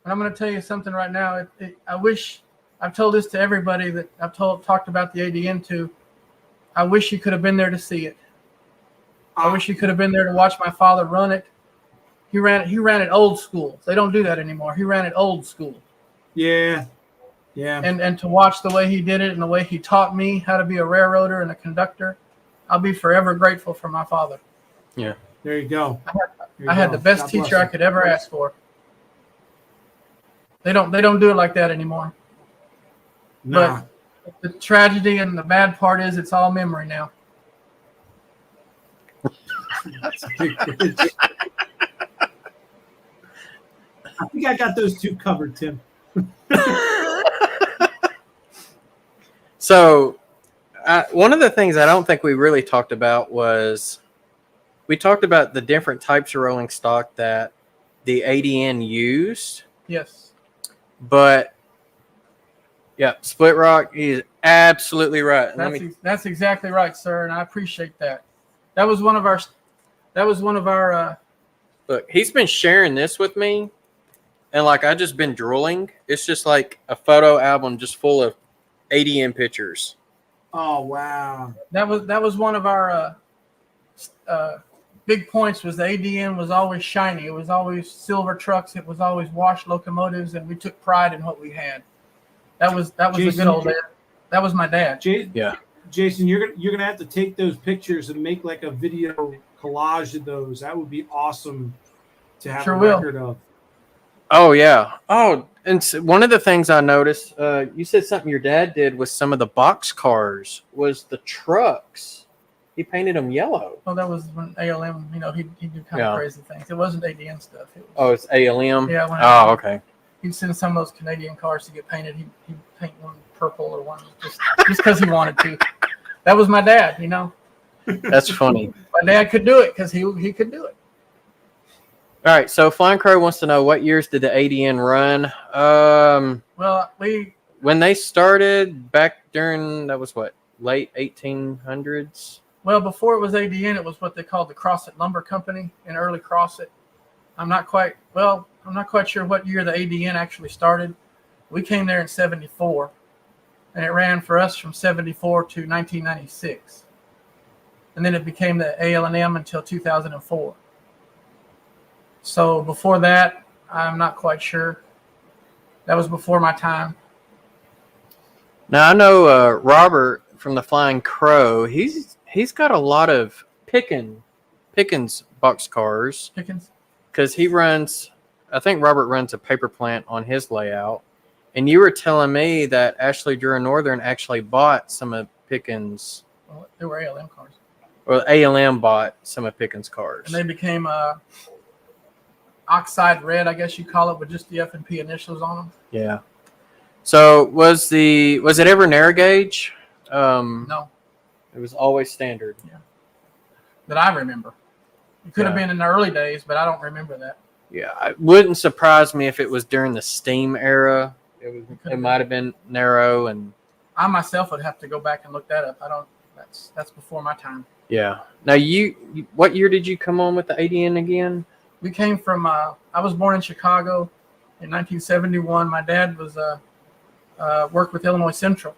And I'm going to tell you something right now. I wish I've told this to everybody that I've talked about the AD&n to. I wish you could have been there to see it. I wish you could have been there to watch my father run it. He ran it old school. They don't do that anymore. He ran it old school. Yeah. And to watch the way he did it and the way he taught me how to be a railroader and a conductor, I'll be forever grateful for my father. Yeah. There you go. I had the best teacher I could ever ask for. They don't do it like that anymore. Nah. But the tragedy and the bad part is it's all memory now. I think I got those two covered, Tim. So one of the things I don't think we really talked about was we talked about the different types of rolling stock that the AD&n used. Yes. But yeah, split rock is absolutely right. That's exactly right, sir, and I appreciate that. That was one of our look, he's been sharing this with me, and like I just been drooling. It's just like a photo album just full of AD&n pictures. Oh wow. That was one of our big points was the AD&n was always shiny. It was always silver trucks. It was always washed locomotives, and we took pride in what we had. That was Jason, the good old dad. That was my dad. Yeah. Jason, you're gonna have to take those pictures and make like a video collage of those. That would be awesome to have a record of. Oh yeah. Oh, and one of the things I noticed, you said something your dad did with some of the box cars was the trucks. He painted them yellow. Oh, that was when ALM. He'd do kind of crazy things. It wasn't AD&n stuff. It's ALM. Yeah. Okay. He'd send some of those Canadian cars to get painted. He'd paint one purple or one just because he wanted to. That was my dad. That's funny. My dad could do it because he could do it. All right. So Flying Crow wants to know what years did the AD&n run? Well, when they started back during that was what late 1800s. Well, before it was AD&n, it was what they called the Crossett Lumber Company in early Crossett. I'm not quite sure what year the AD&n actually started. We came there in 74, and it ran for us from 74 to 1996. And then it became the AL&M until 2004. So before that, I'm not quite sure. That was before my time. Now, I know Robert from the Flying Crow, he's got a lot of Pickens boxcars. Pickens? Because he runs, I think Robert runs a paper plant on his layout. And you were telling me that Ashley Dura Northern actually bought some of Pickens. Well, they were ALM cars. or ALM bought some of Pickens' cars. And they became oxide red, I guess you call it, with just the F&P initials on them. Yeah. So was it ever narrow gauge? No, It was always standard. that I remember. It could have Yeah. been in the early days, but I don't remember that. Yeah, it wouldn't surprise me if it was during the steam era. It might have been narrow, and I myself would have to go back and look that up. I don't. That's before my time. yeah. Now what year did you come on with the AD&n again? We came from. I was born in Chicago in 1971. My dad was worked with Illinois Central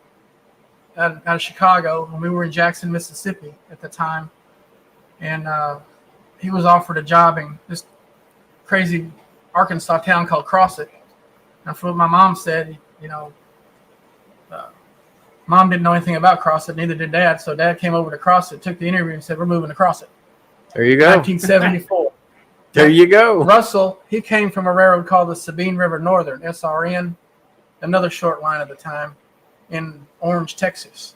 out of Chicago, and we were in Jackson, Mississippi at the time. And he was offered a job in this crazy Arkansas town called Crossett. And from what my mom said, Mom didn't know anything about Crossett, neither did Dad. So Dad came over to Crossett, took the interview, and said, "We're moving to Crossett." There you go. 1974. There you go. Russell, he came from a railroad called the Sabine River Northern, SRN, another short line at the time, in Orange, Texas.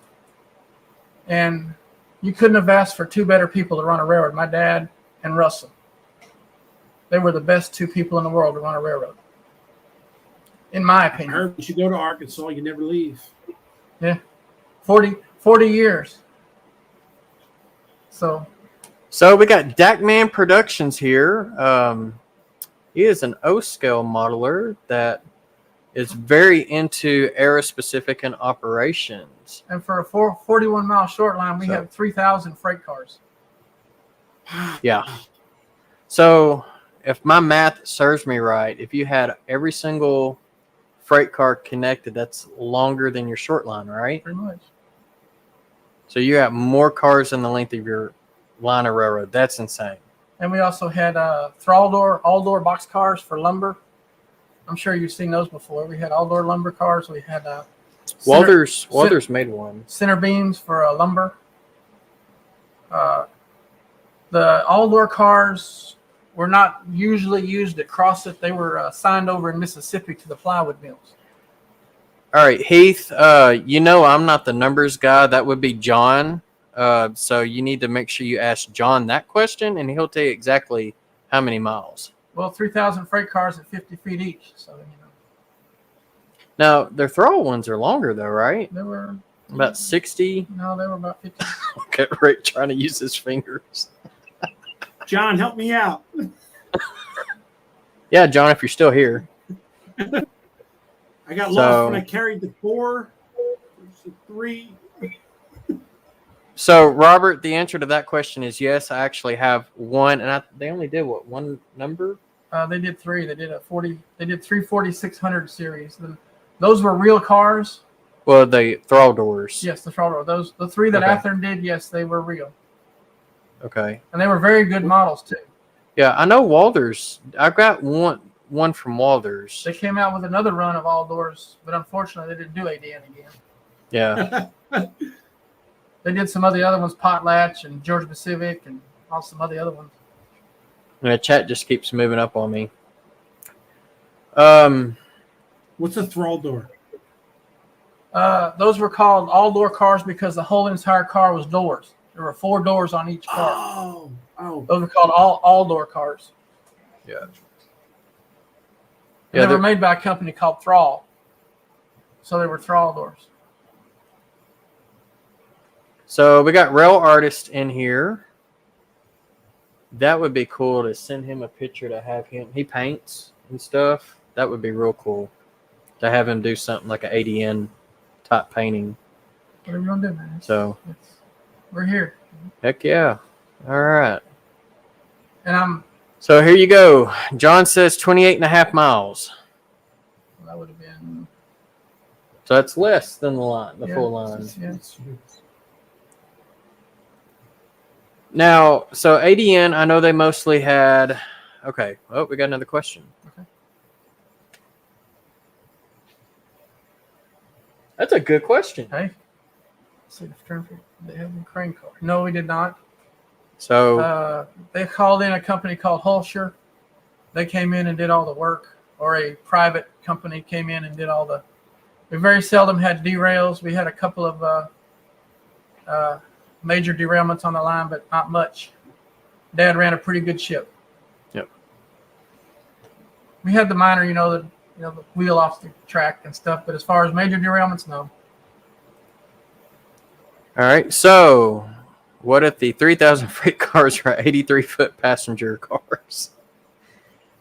And you couldn't have asked for two better people to run a railroad, my dad and Russell. They were the best two people in the world to run a railroad, in my I opinion. heard once you go to Arkansas, you never leave. Yeah, 40 years. So we got Dakman Productions here. He is an O-scale modeler that is very into era-specific and operations. and for a 41-mile short line, we have 3,000 freight cars. Yeah. So if my math serves me right, if you had every single freight car connected, that's longer than your short line, right? Pretty much. So you have more cars than the length of your line of railroad. That's insane. And we also had all-door box cars for lumber. I'm sure you've seen those before. We had all-door lumber cars. We had Walters made one. center beams for lumber. The all-door cars were not usually used at Crossett. They were signed over in Mississippi to the plywood mills. All right, Heath, I'm not the numbers guy. That would be John. So you need to make sure you ask John that question, and he'll tell you exactly how many miles. Well, 3,000 freight cars at 50 feet each. So, Now, their throttle ones are longer, though, right? they were About 60. No, they were about 50. Okay, Rick trying to use his fingers. John, help me out. Yeah, John, if you're still here. I got lost when I carried the 4. There's the 3. So, Robert, the answer to that question is yes. I actually have one, and they only did one number? They did 3. They did 3 4600 series. Those were real cars. Well, the throttle doors. Yes, the throttle. The 3 that Okay. Atherton did, yes, they were real. Okay. And they were very good models, too. Yeah, I know Walters. I got one from Walters. They came out with another run of all doors, but unfortunately, they didn't do AD&n again. Yeah. They did some of the other ones, Potlatch and Georgia Pacific, and also some of the other ones. And the chat just keeps moving up on me. What's a thrall door? Those were called all-door cars because the whole entire car was doors. There were 4 doors on each car. Oh. Those were called all-door cars. Yeah. And Yeah, they were made by a company called Thrall. So they were Thrall doors. So we got Rail Artist in here. That would be cool to send him a picture to have him. He paints and stuff. That would be real cool to have him do something like an AD&n type painting. Whatever you want to do, man. So We're here. heck yeah. All right. And So here you go. John says 28.5 miles. that would have been. So that's less than the full yeah, line. Yeah. Now, so AD&n, I know they mostly had. Okay. Oh, we got another question. Okay. That's a good question. Hey. Let's see if they have a crane car. No, we did not. So They called in a company called Hulsher. They came in and did all the work, or a private company came in and did all the. We very seldom had derails. We had a couple of major derailments on the line, but not much. Dad ran a pretty good ship. Yep. We had the minor, the wheel off the track and stuff, but as far as major derailments, no. All right. So, what if the 3,000 freight cars are 83-foot passenger cars?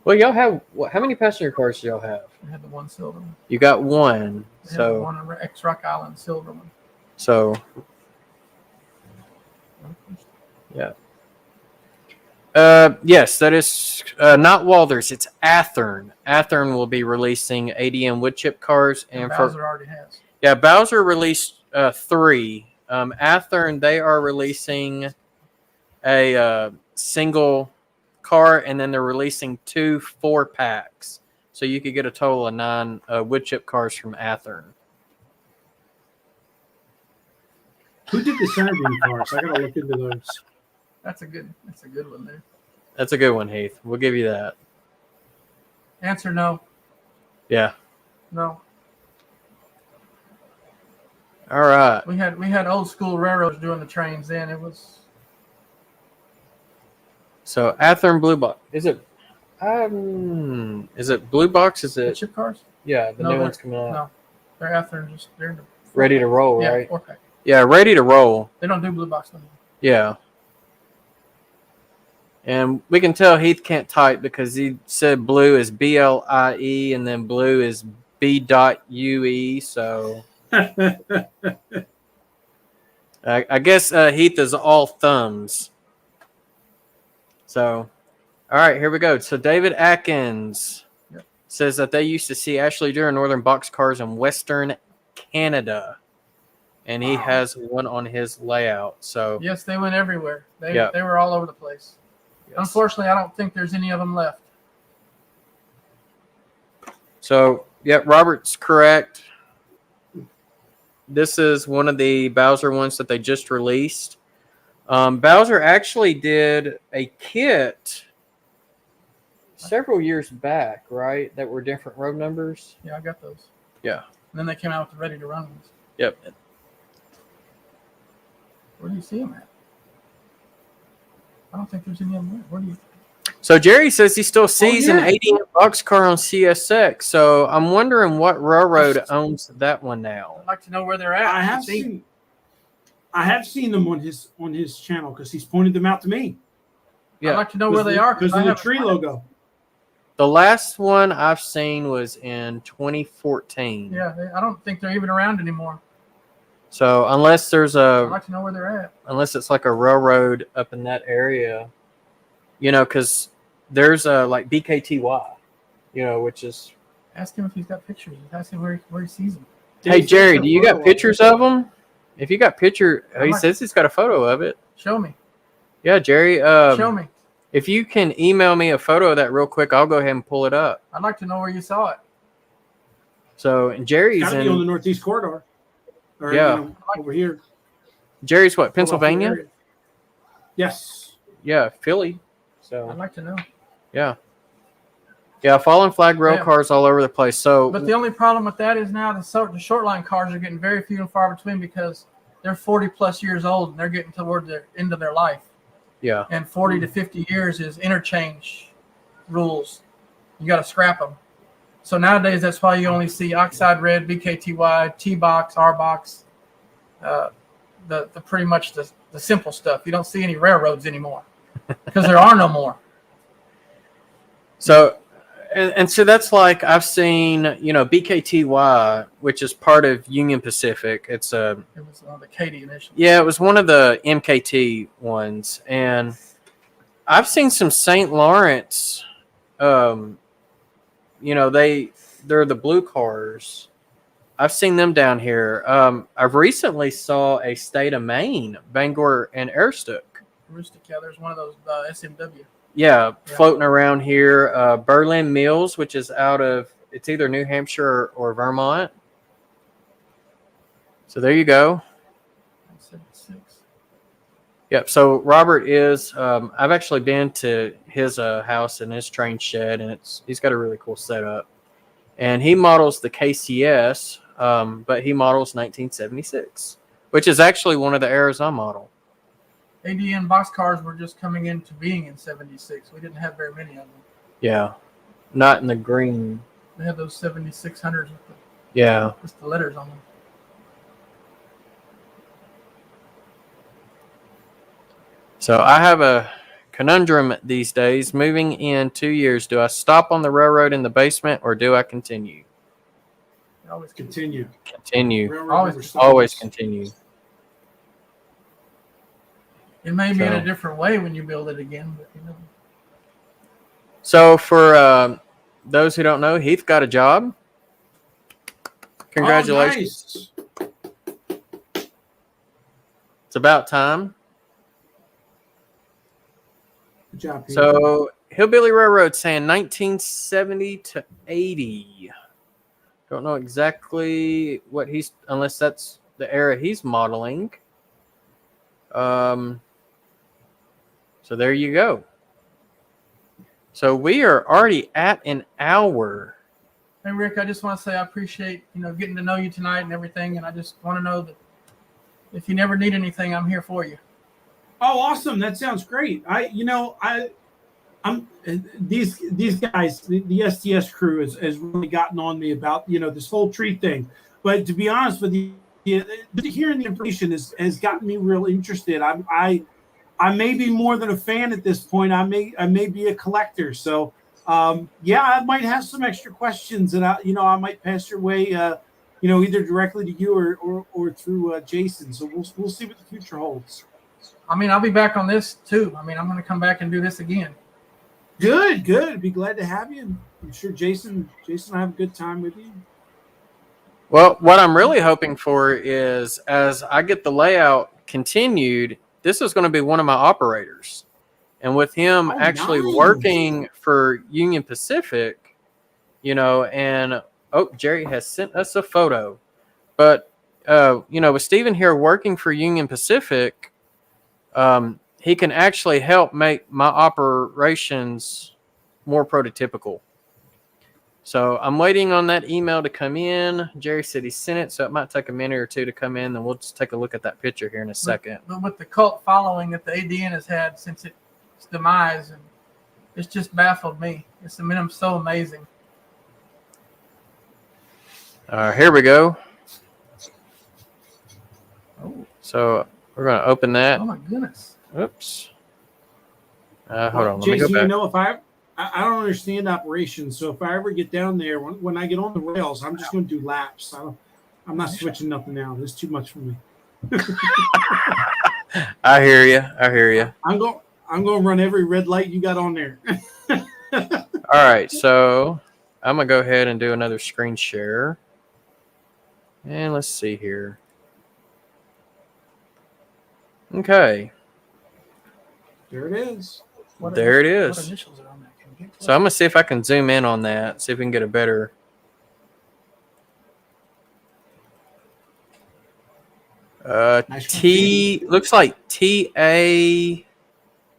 Well, y'all have how many passenger cars do y'all have? We had the one silver one. You got one. We had the So, one ex Rock Island silver one. so yeah. Yes, that is not Walthers. It's Athearn. Athearn will be releasing AD&n wood chip cars, and Bowser already has. Yeah, Bowser released 3. Athearn, they are releasing a single car, and then they're releasing 2 4-packs. So you could get a total of 9 wood chip cars from Athearn. Who did the Centerbeam cars? I gotta look into those. That's a good one there. That's a good one, Heath. We'll give you that. Answer no. Yeah. No. All right. We had old school railroads doing the trains then. It was So Athearn Blue Box. Is it Blue Box? Is the it? chip cars? Yeah, the No, new they're- one's coming out. No. They're Athearn they're in the Ready to roll, yeah, right? 4-pack. Yeah, ready to roll. They don't do blue box no more. Yeah. And we can tell Heath can't type because he said blue is BLIE and then blue is B.UE. So I guess Heath is all thumbs. So, all right, here we go. So David Atkins says that they used to see Ashley Durham Northern box cars in Western Canada. And he has one on his layout. So Yes, they went everywhere. They Yeah. were all over the place. yes. Unfortunately, I don't think there's any of them left. So, yeah, Robert's correct. This is one of the Bowser ones that they just released. Bowser actually did a kit several years back, right? That were different road numbers. Yeah, I got those. Yeah. And then they came out with the ready to run ones. Yep. Where do you see them at? I don't think there's any of them left. Where do you? So Jerry says he still sees yeah. an AD&n box car on CSX. So I'm wondering what railroad owns that one now. I'd like to know where they're at. I have seen them on his channel because he's pointed them out to me. Yeah. I'd like to know where they are because of the tree logo. The last one I've seen was in 2014. Yeah, I don't think they're even around anymore. So unless there's I'd like to know where they're at. unless it's like a railroad up in that area, because there's like BKTY, which is. Ask him if he's got pictures. Ask him where he sees them. Hey Jerry, do you got pictures of them? If you got picture, he says he's got a photo of it. Show me. Yeah, Jerry. Show me. If you can email me a photo of that real quick, I'll go ahead and pull it up. I'd like to know where you saw it. So and Jerry's Got to be on the Northeast Corridor. Or, Yeah. Over here. Jerry's what, Pennsylvania? Yes. Yeah, Philly. So I'd like to know. yeah, fallen flag rail cars all over the place. So, But the only problem with that is now the short line cars are getting very few and far between because they're 40 plus years old and they're getting toward the end of their life. yeah, And 40 to 50 years is interchange rules. You got to scrap them. So nowadays, that's why you only see Oxide Red, BKTY, T-Box, R-Box, the pretty much the simple stuff. You don't see any railroads anymore because there are no more. So, and so that's like I've seen, BKTY, which is part of Union Pacific. It was the Katy initially. Yeah, it was one of the MKT ones, and I've seen some St. Lawrence. They're the blue cars. I've seen them down here. I've recently saw a State of Maine, Bangor and Airstook. Yeah, there's one of those SMW. Yeah, floating around here. Berlin Mills, which is it's either New Hampshire or Vermont. So there you go. 76. Yep. So Robert is. I've actually been to his house and his train shed, and he's got a really cool setup. And he models the KCS, but he models 1976, which is actually one of the eras I model. AD&n boxcars were just coming into being in '76. We didn't have very many of them. Yeah. Not in the green. They had those 7600s with Yeah. just the letters on them. So I have a conundrum these days. Moving in 2 years, do I stop on the railroad in the basement or do I continue? They always Continue. Continue. Railroad Always- never stops. Always continue. It may be in a So- different way when you build it again, but you know. So for those who don't know, Heath got a job. Congratulations. Oh, nice. It's about time. Good job, Pete. So Hillbilly Railroad saying 1970 to 80. Don't know exactly what he's, unless that's the era he's modeling. So there you go. So we are already at an hour. Hey Rick, I just want to say I appreciate getting to know you tonight and everything, and I just want to know that if you never need anything, I'm here for you. Oh, awesome! That sounds great. I'm these guys, the STS crew has really gotten on me about this whole tree thing. But to be honest with you, hearing the information has gotten me real interested. I may be more than a fan at this point. I may be a collector. So yeah, I might have some extra questions, and I might pass your way. Either directly to you or through Jason. So we'll see what the future holds. I mean, I'll be back on this too. I mean, I'm going to come back and do this again. Good. Be glad to have you. I'm sure Jason will have a good time with you. Well, what I'm really hoping for is as I get the layout continued, this is going to be one of my operators. And with him actually nice. working for Union Pacific, and Jerry has sent us a photo. But, with Steven here working for Union Pacific, he can actually help make my operations more prototypical. So I'm waiting on that email to come in. Jerry said he sent it, so it might take a minute or two to come in. Then we'll just take a look at that picture here in a second. But with the cult following that the AD&n has had since its demise, and it's just baffled me. It's so amazing. Here we go. Oh, So we're going to open that. oh my goodness. Oops. Hold on. Let Jason, me go back. if I don't understand operations, so if I ever get down there, when I get on the rails, I'm just going to do laps. I'm not switching nothing out. It's too much for me. I hear you. I'm going to run every red light you got on there. All right. So I'm going to go ahead and do another screen share. And let's see here. Okay. There it is. There it is. What initials are on that? Can you get So I'm going to see if I can zoom in on that, see if we can get a better. Nice T looks like TA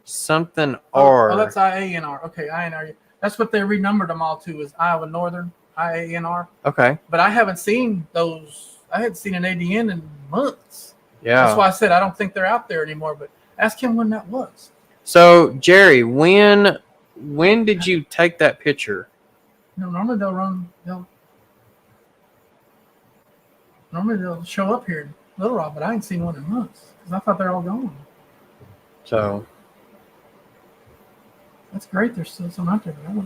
something Oh, R. oh, that's IANR. Okay, IANR. That's what they renumbered them all to, is Iowa Northern, IANR. Okay. But I haven't seen those. I hadn't seen an AD&n in months. Yeah. That's why I said I don't think they're out there anymore. But ask him when that was. So Jerry, when did you take that picture? Normally they'll show up here in Little Rock, but I ain't seen one in months because I thought they're all gone. So That's great. There's still some out there. But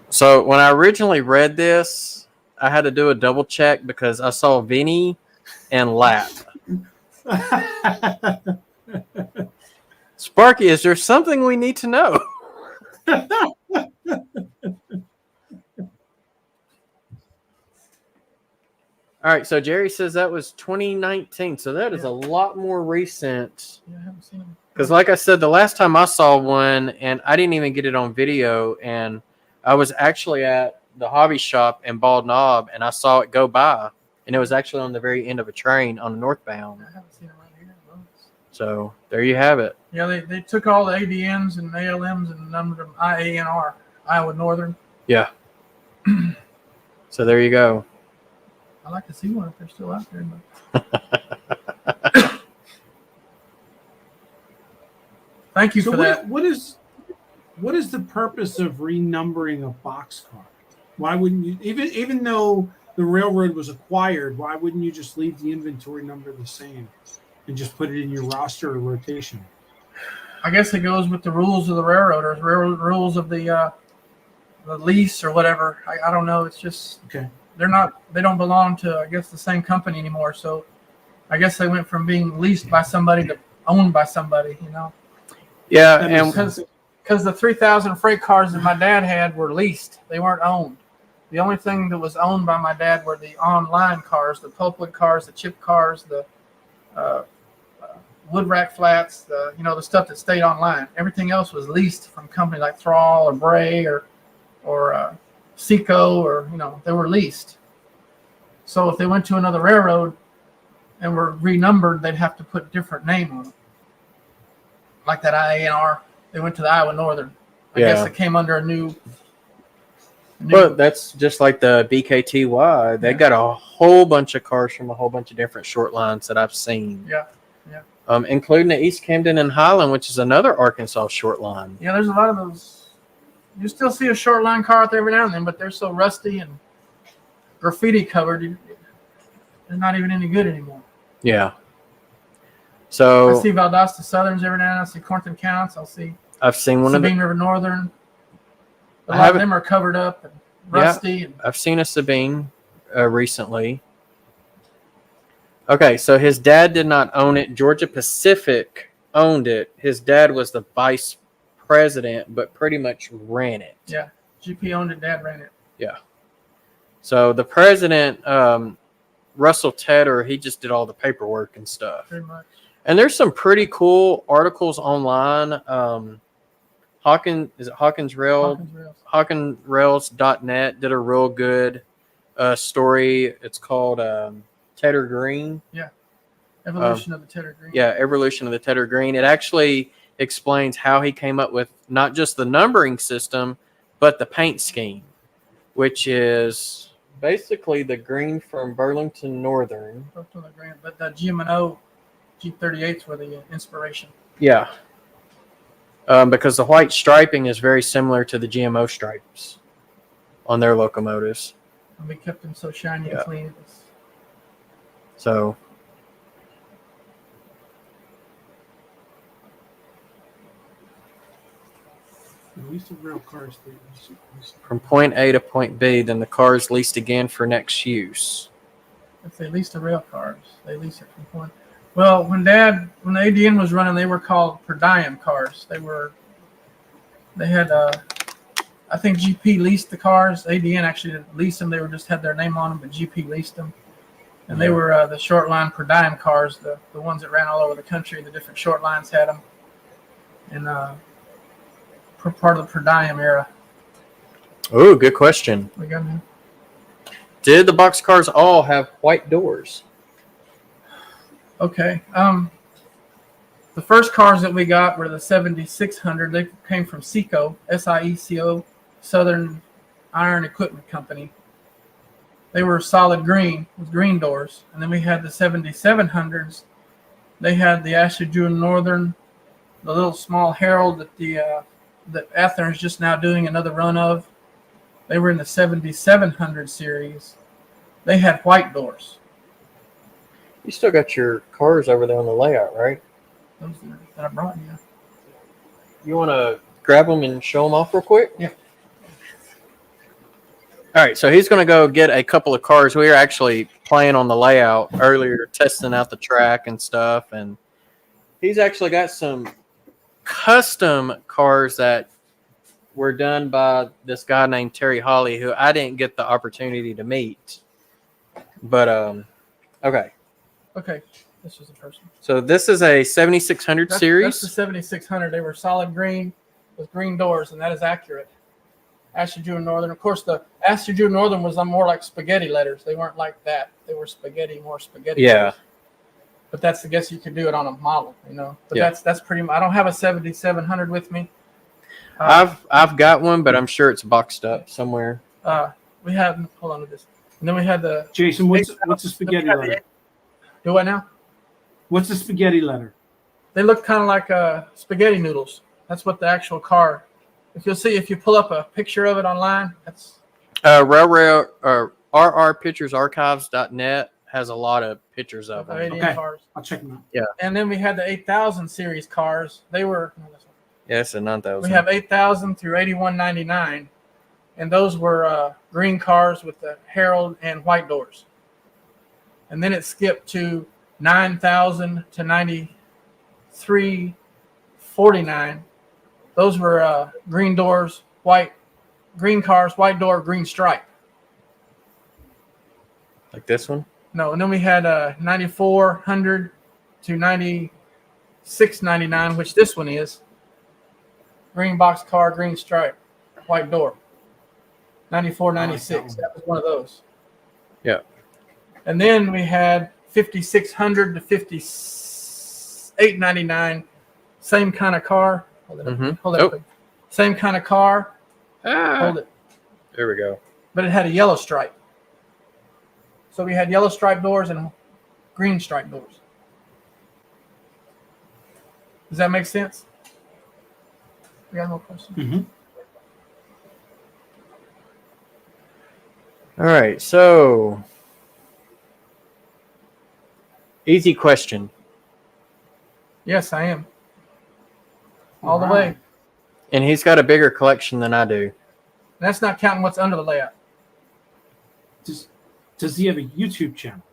So when I originally read this, I had to do a double check because I saw Vinny and Lap. Sparky, is there something we need to know? All right, so Jerry says that was 2019, so that is a lot more recent. yeah, I haven't seen them. Because like I said, the last time I saw one, and I didn't even get it on video, and I was actually at the hobby shop in Bald Knob, and I saw it go by, and it was actually on the very end of a train on the northbound. I haven't seen them right here in months. So there you have it. Yeah, they took all the AD&ns and ALMs and numbered them IANR, Iowa Northern. Yeah. So there you go. I'd like to see one if they're still out there. Thank you So for that. what is the purpose of renumbering a boxcar? Why wouldn't you, even though the railroad was acquired, why wouldn't you just leave the inventory number the same and just put it in your roster or rotation? I guess it goes with the rules of the railroad or rules of the lease or whatever. I don't know. It's just Okay. they don't belong to, I guess, the same company anymore. So I guess they went from being leased by somebody to owned by somebody, you know. Yeah, That makes and sense. Because the 3,000 freight cars that my dad had were leased. They weren't owned. The only thing that was owned by my dad were the online cars, the pulpwood cars, the chip cars, the wood rack flats, the stuff that stayed online. Everything else was leased from companies like Thrall or Bray or Seco, or they were leased. So if they went to another railroad and were renumbered, they'd have to put a different name on them. Like that IANR, they went to the Iowa Northern. I guess it came under a new. Well, that's just like the BKTY. They got a whole bunch of cars from a whole bunch of different short lines that I've seen. Yeah. Including the East Camden and Highland, which is another Arkansas short line. Yeah, there's a lot of those. You still see a short line car out there every now and then, but they're so rusty and graffiti covered, they're not even any good anymore. Yeah. So I see Valdosta Southerns every now and then. I see Cornton Counts. I've seen one Sabine River Northern. A I lot of haven't- them are covered up and rusty. I've seen a Sabine recently. Okay, so his dad did not own it. Georgia Pacific owned it. His dad was the vice president, but pretty much ran it. Yeah, GP owned it. Dad ran it. Yeah. So the president, Russell Tedder, he just did all the paperwork and stuff. Pretty much. And there's some pretty cool articles online. Hawkins Rail? HawkinsRails.net did a real good story. It's called Tedder Green. Evolution of the Tedder Green. Yeah, Evolution of the Tedder Green. It actually explains how he came up with not just the numbering system, but the paint scheme, which is basically the green from Burlington Northern. But the GM&O G38s were the inspiration. Yeah. Because the white striping is very similar to the GMO stripes on their locomotives. And we kept them so shiny and clean. So Lease of rail cars. from point A to point B, then the car is leased again for next use. If they leased the rail cars, they leased it from point. Well, when the AD&n was running, they were called per diem cars. They had I think GP leased the cars. AD&n actually didn't lease them. They just had their name on them, but GP leased them. And they were the short line per diem cars, the ones that ran all over the country. The different short lines had them. And part of the per diem era. Oh, good question. We got them. Did the boxcars all have white doors? Okay. The first cars that we got were the 7600. They came from SECO, SIECO, Southern Iron Equipment Company. They were solid green with green doors. And then we had the 7700s. They had the Attribution Northern, the little small Herald that Athearn is just now doing another run of. They were in the 7700 series. They had white doors. You still got your cars over there on the layout, right? Those that I brought you. You want to grab them and show them off real quick? Yeah. All right, so he's going to go get a couple of cars. We were actually playing on the layout earlier, testing out the track and stuff, and he's actually got some custom cars that were done by this guy named Terry Hawley, who I didn't get the opportunity to meet. But, okay. Okay, this was the first one. So this is a 7600 series. That's the 7600. They were solid green with green doors, and that is accurate. Attribution Northern. Of course, the Attribution Northern was more like spaghetti letters. They weren't like that. They were more spaghetti. Yeah. Letters. But that's, I guess you could do it on a model, But Yeah. that's pretty much. I don't have a 7700 with me. I've got one, but I'm sure it's boxed up somewhere. We have. Hold on to this. And then we had the Jason, what's the spaghetti letter? Do what now? What's the spaghetti letter? They look kind of like spaghetti noodles. That's what the actual car. If you'll see, if you pull up a picture of it online, that's rrpicturesarchives.net has a lot of pictures of them. Okay. cars. I'll check them out. Yeah. And then we had the 8000 series cars. They were. Yeah, it's a 9000. We have 8000 through 8199, and those were green cars with the Herald and white doors. And then it skipped to 9000 to 9349. Those were green doors, green cars, white door, green stripe. Like this one? No, and then we had 9400 to 9699, which this one is. Green box car, green stripe, white door. 94, 96. That was one of those. Yeah. And then we had 5600 to 5899. Same kind of car. Hold it up. Mhm. Hold it up. Same kind of car. Hold it. There we go. But it had a yellow stripe. So we had yellow stripe doors and green stripe doors. Does that make sense? We got no questions. Mm-hmm. All right, so easy question. Yes, I am. All the way. And he's got a bigger collection than I do. And that's not counting what's under the layout. Does he have a YouTube channel?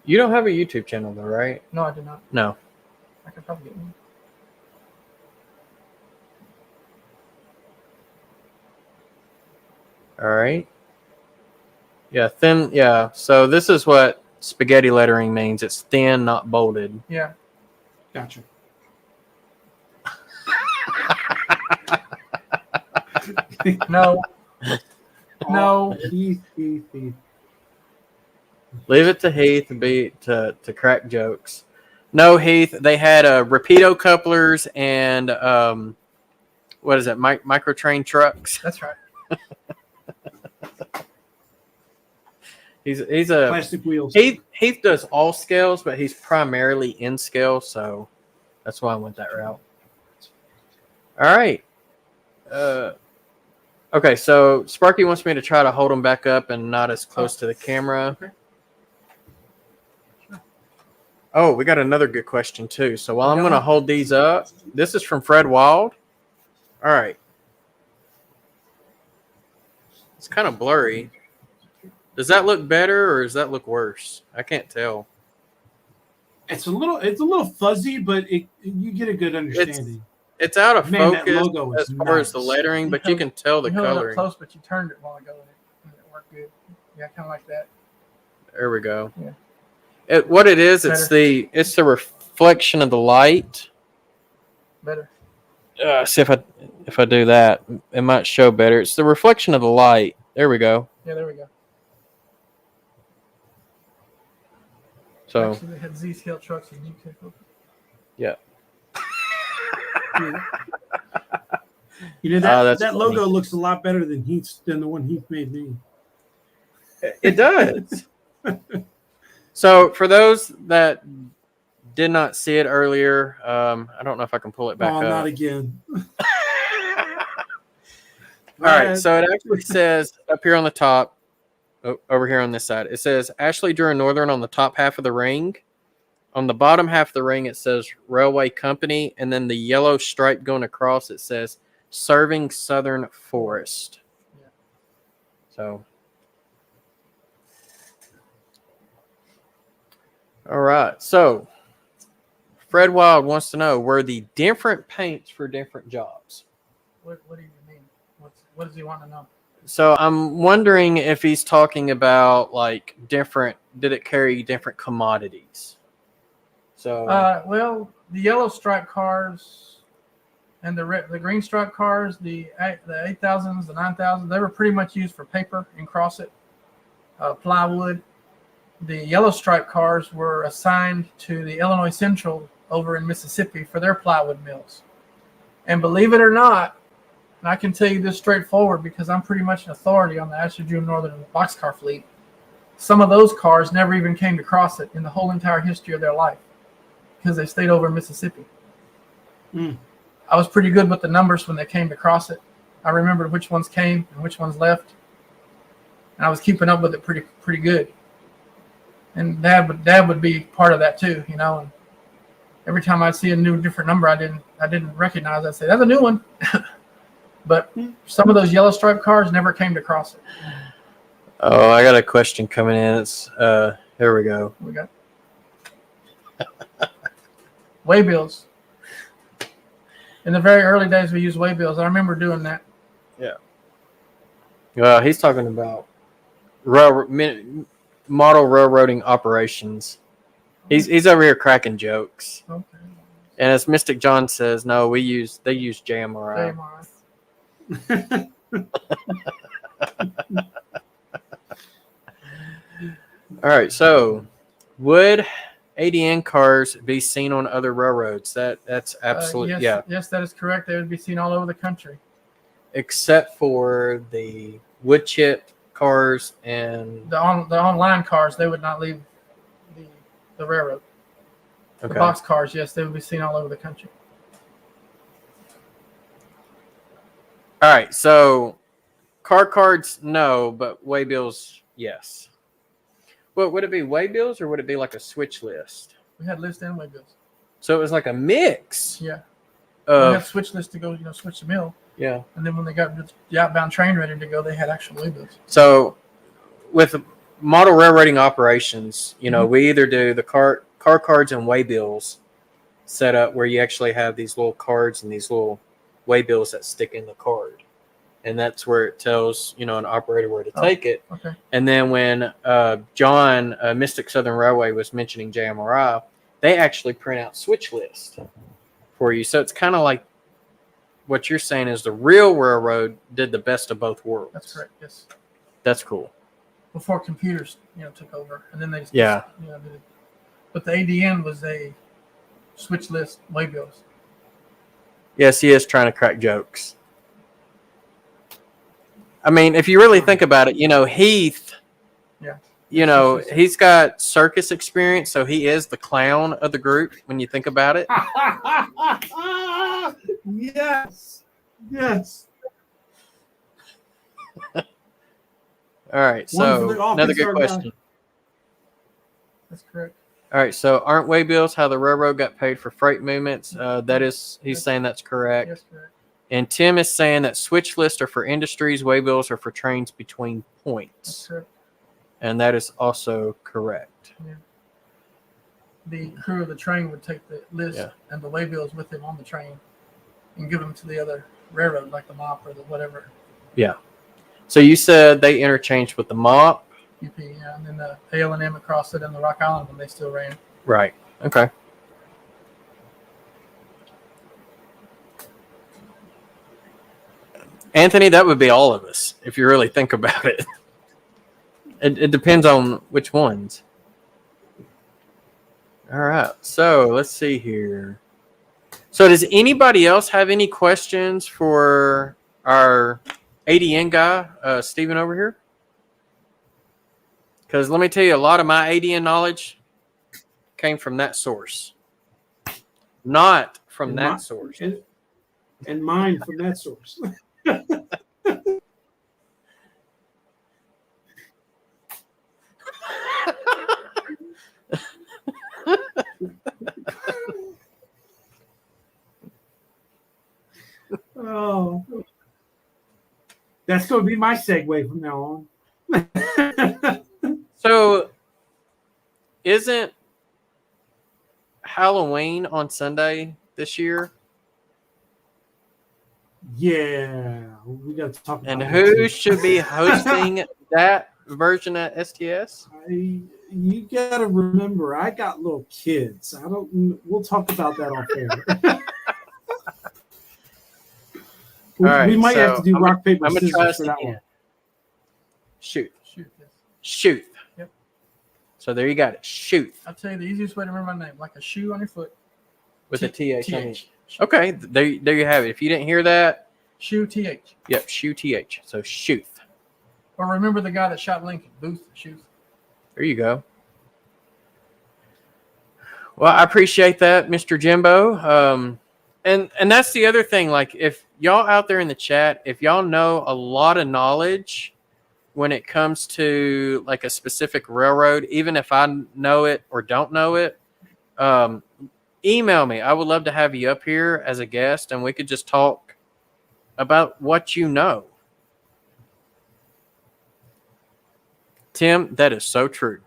You don't have a YouTube channel though, right? No, I do not. No. I could probably get one. All right. Yeah, thin. Yeah. So this is what spaghetti lettering means. It's thin, not bolded. Yeah. Gotcha. No. No. Heath. Leave it to Heath to crack jokes. No, Heath. They had Rapido couplers and what is it? Microtrain trucks. That's right. He's a Plastic wheels. Heath does all scales, but he's primarily in scale, so that's why I went that route. All right. Okay, so Sparky wants me to try to hold him back up and not as close to the camera. Okay. Oh, we got another good question too. So while I'm going to hold these up, this is from Fred Wild. All right. It's kind of blurry. Does that look better or does that look worse? I can't tell. It's a little fuzzy, but you get a good understanding. It's out of Man, that focus logo is as far as the nice. lettering, but you can tell the You held it up coloring. close, but you turned it while ago and it worked good. Yeah, kind of like that. There we go. Yeah. What it is, it's the reflection of the light. Better. See if I do that, it might show better. It's the reflection of the light. There we go. Yeah, there we go. So Actually, they had Z-scale trucks and UK. yeah. You know that's that funny. logo looks a lot better than the one Heath made me. It does. So for those that did not see it earlier, I don't know if I can pull it back Oh, up. not again. All right, so it actually says up here on the top, over here on this side, it says Ashley Drew Northern on the top half of the ring. On the bottom half of the ring, it says Railway Company, and then the yellow stripe going across, it says Serving Southern Forest. Yeah. So, all right. So, Fred Wild wants to know, were the different paints for different jobs? What do you mean? What does he want to know? So I'm wondering if he's talking about like different. Did it carry different commodities? So well, the yellow stripe cars and the green stripe cars, the 8000s, the 9000s, they were pretty much used for paper and cross it, plywood. The yellow stripe cars were assigned to the Illinois Central over in Mississippi for their plywood mills. And believe it or not, And I can tell you this straightforward because I'm pretty much an authority on the Attribution Northern boxcar fleet. Some of those cars never even came to cross it in the whole entire history of their life because they stayed over in Mississippi. Mm. I was pretty good with the numbers when they came to cross it. I remembered which ones came and which ones left. And I was keeping up with it pretty good. And Dad would be part of that too, you know. And every time I'd see a different number I didn't recognize, I'd say, that's a new one. But some of those yellow stripe cars never came to cross it. Oh, I got a question coming in. It's here we go. We got waybills. In the very early days, we used waybills. I remember doing that. Yeah. Well, he's talking about model railroading operations. He's over here cracking jokes. Okay. And as Mystic John says, no, they use JMRI. All right, so would ad&n cars be seen on other railroads? That's absolutely Yes, that is correct. They would be seen all over the country, except for the wood chip cars and the online cars. They would not leave the railroad. okay. The box cars, yes, they would be seen all over the country. All right, so car cards, no, but waybills, yes. Well, would it be waybills or would it be like a switch list? We had list and waybills. So it was like a mix. Yeah. We Of had switch list to go, switch the mill. yeah. And then when they got the outbound train ready to go, they had actual waybills. So with model railroading operations, we either do the car cards and waybills set up where you actually have these little cards and these little waybills that stick in the card. And that's where it tells, an operator where to take it. Okay. And then when John, Mystic Southern Railway, was mentioning JMRI, they actually print out switch list for you. So it's kind of like what you're saying is the real railroad did the best of both worlds. That's correct, yes. That's cool. Before computers, took over. And then they just, Yeah. did it. But the AD&n was a switch list waybills. Yes, he is trying to crack jokes. I mean, if you really think about it, Heath, he's got circus experience, so he is the clown of the group when you think about it. Yes. Yes. All right, so another good question. That's correct. All right, so aren't waybills how the railroad got paid for freight movements? He's saying that's correct. Yes, correct. And Tim is saying that switch lists are for industries, waybills are for trains between That's points. correct. And that is also correct. Yeah. The crew of the train would take the list and the waybills with them on the train and give them to the other railroad, like the MOP or the whatever. Yeah. So you said they interchanged with the MOP? UP, yeah, and then the AL&M across it and the Rock Island when they still ran. Right. Okay. Anthony, that would be all of us if you really think about it. It depends on which ones. All right. So let's see here. So does anybody else have any questions for our ad&n guy, Steven, over here? Because let me tell you, a lot of my ad&n knowledge came from that source. Not from that source. And mine from that source. Oh, that's going to be my segue from now on. So, isn't Halloween on Sunday this year? Yeah, we got to talk about And that who too. should be hosting that version of STS? You got to remember, I got little kids. We'll talk about that off air. We might have to do rock, paper, scissors for that one. Shoot. Yes. Shoot. Yep. So there you got it. Shoot. I'll tell you the easiest way to remember my name, like a shoe on your foot. With a TH. TH. Okay, there you have it. If you didn't hear that, Shoe TH. Yep, Shoe TH. So Shoot. Or remember the guy that shot Lincoln? Booth Shoot. There you go. Well, I appreciate that, Mr. Jimbo. And that's the other thing. Like, if y'all out there in the chat, if y'all know a lot of knowledge when it comes to like a specific railroad, even if I know it or don't know it, email me. I would love to have you up here as a guest, and we could just talk about what you know. Tim, that is so true.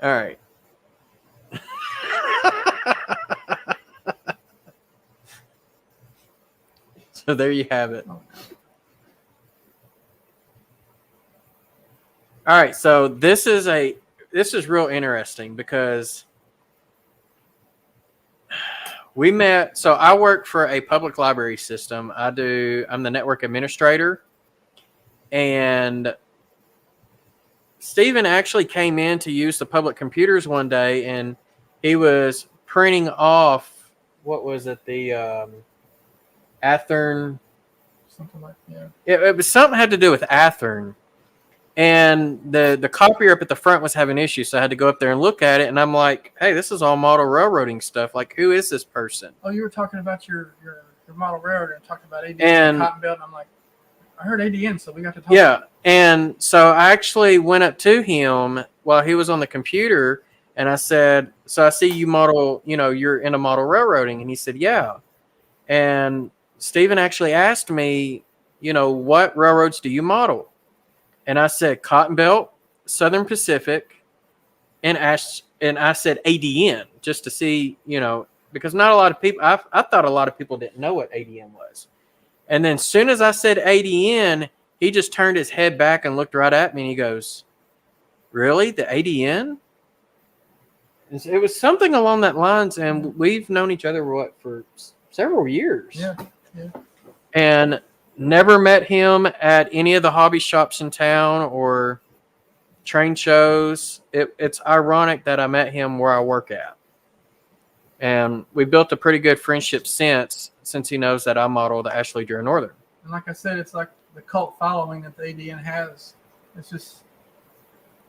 All right. So there you have it. All right, so this is real interesting because we met. So I work for a public library system. I'm the network administrator, and Stephen actually came in to use the public computers one day, and he was printing off, what was it, the ad&n. Something like that. It was something had to do with ad&n. And the copier up at the front was having issues, so I had to go up there and look at it. And I'm like, hey, this is all model railroading stuff. Like, who is this person? Oh, you were talking about your model railroad and talking about AD&n And- and Cotton Belt. And I'm like, I heard AD&n, so we got to talk. Yeah. And so I actually went up to him while he was on the computer, and I said, so I see you model, you're into model railroading. And he said, yeah. And Stephen actually asked me, what railroads do you model? And I said Cotton Belt, Southern Pacific, and I said AD&n just to see, because not a lot of people, I thought a lot of people didn't know what AD&n was. And then as soon as I said AD&n, he just turned his head back and looked right at me and he goes, really? The AD&n? It was something along that lines, and we've known each other, for several years. Yeah. And never met him at any of the hobby shops in town or train shows. It's ironic that I met him where I work at. And we built a pretty good friendship since he knows that I model the Ashley Dreher Northern. And like I said, it's like the cult following that the AD&n has. It's just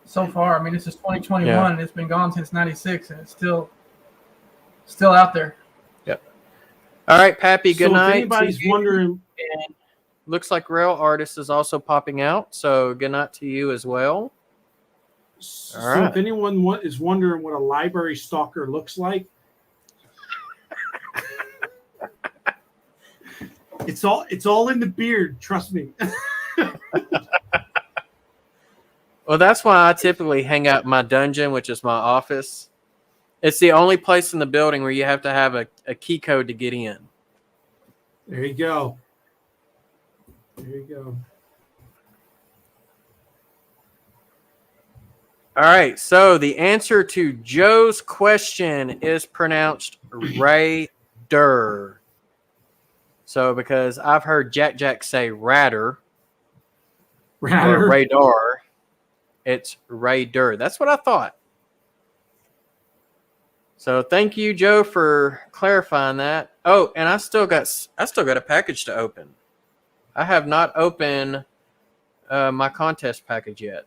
so far. I mean, this is 2021. Yeah. And it's been gone since '96, and it's still out there. Yep. All right, Pappy. Good So night. if anybody's wondering, And looks like Rail Artist is also popping out. So good night to you as well. so All right. if anyone is wondering what a library stalker looks like, it's all in the beard. Trust me. Well, that's why I typically hang out in my dungeon, which is my office. It's the only place in the building where you have to have a key code to get in. There you go. There you go. All right. So the answer to Joe's question is pronounced Ray-der. So because I've heard Jack say Radar or Radar. radar, it's Ray-der. That's what I thought. So thank you, Joe, for clarifying that. Oh, and I still got a package to open. I have not opened my contest package yet.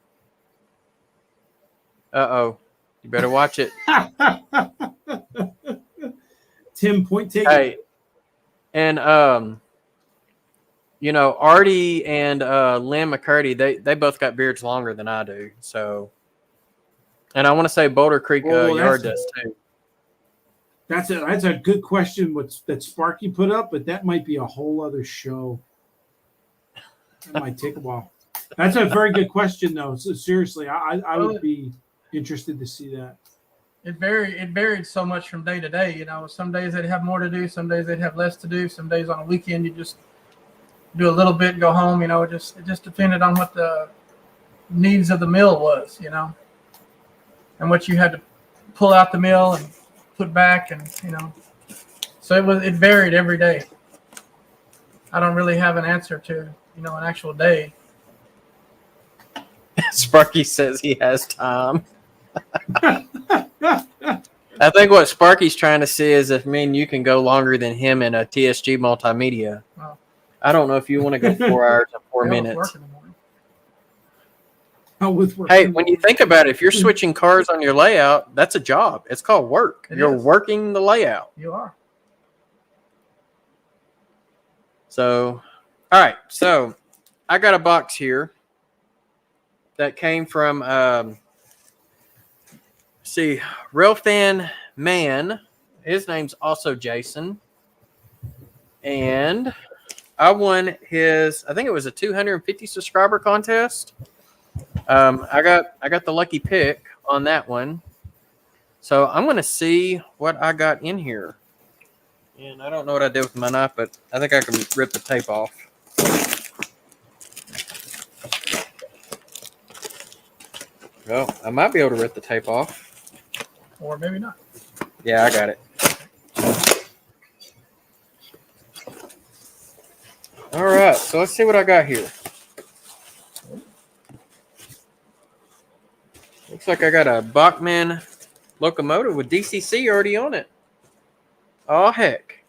Uh-oh. You better watch it. Tim, point taken. Hey. And Artie and Lynn McCurdy, they both got beards longer than I do. So, and I want to say Boulder Creek Yard does too. That's a good question that Sparky put up, but that might be a whole other show. That might take a while. That's a very good question, though. So seriously, I would be interested to see that. It varied so much from day to day. Some days they'd have more to do, some days they'd have less to do. Some days on a weekend you just do a little bit and go home. It just depended on what the needs of the mill was, and what you had to pull out the mill and put back, and so it varied every day. I don't really have an answer to an actual day. Sparky says he has time. I think what Sparky's trying to see is if me and you can go longer than him in a TSG multimedia. Wow. I don't know if you want to go 4 hours and 4 They always minutes. work in the morning. Oh, with work. Hey, when you think about it, if you're switching cars on your layout, that's a job. It's called work. It You're is. working the layout. You are. So, all right. So, I got a box here that came from, see, Real Fan Man. His name's also Jason. And I won his, I think it was a 250 subscriber contest. I got the lucky pick on that one. So I'm going to see what I got in here. And I don't know what I did with my knife, but I think I can rip the tape off. Well, I might be able to rip the tape off. Or maybe not. Yeah, I got it. All right, so let's see what I got here. Looks like I got a Bachmann locomotive with DCC already on it. Oh, heck.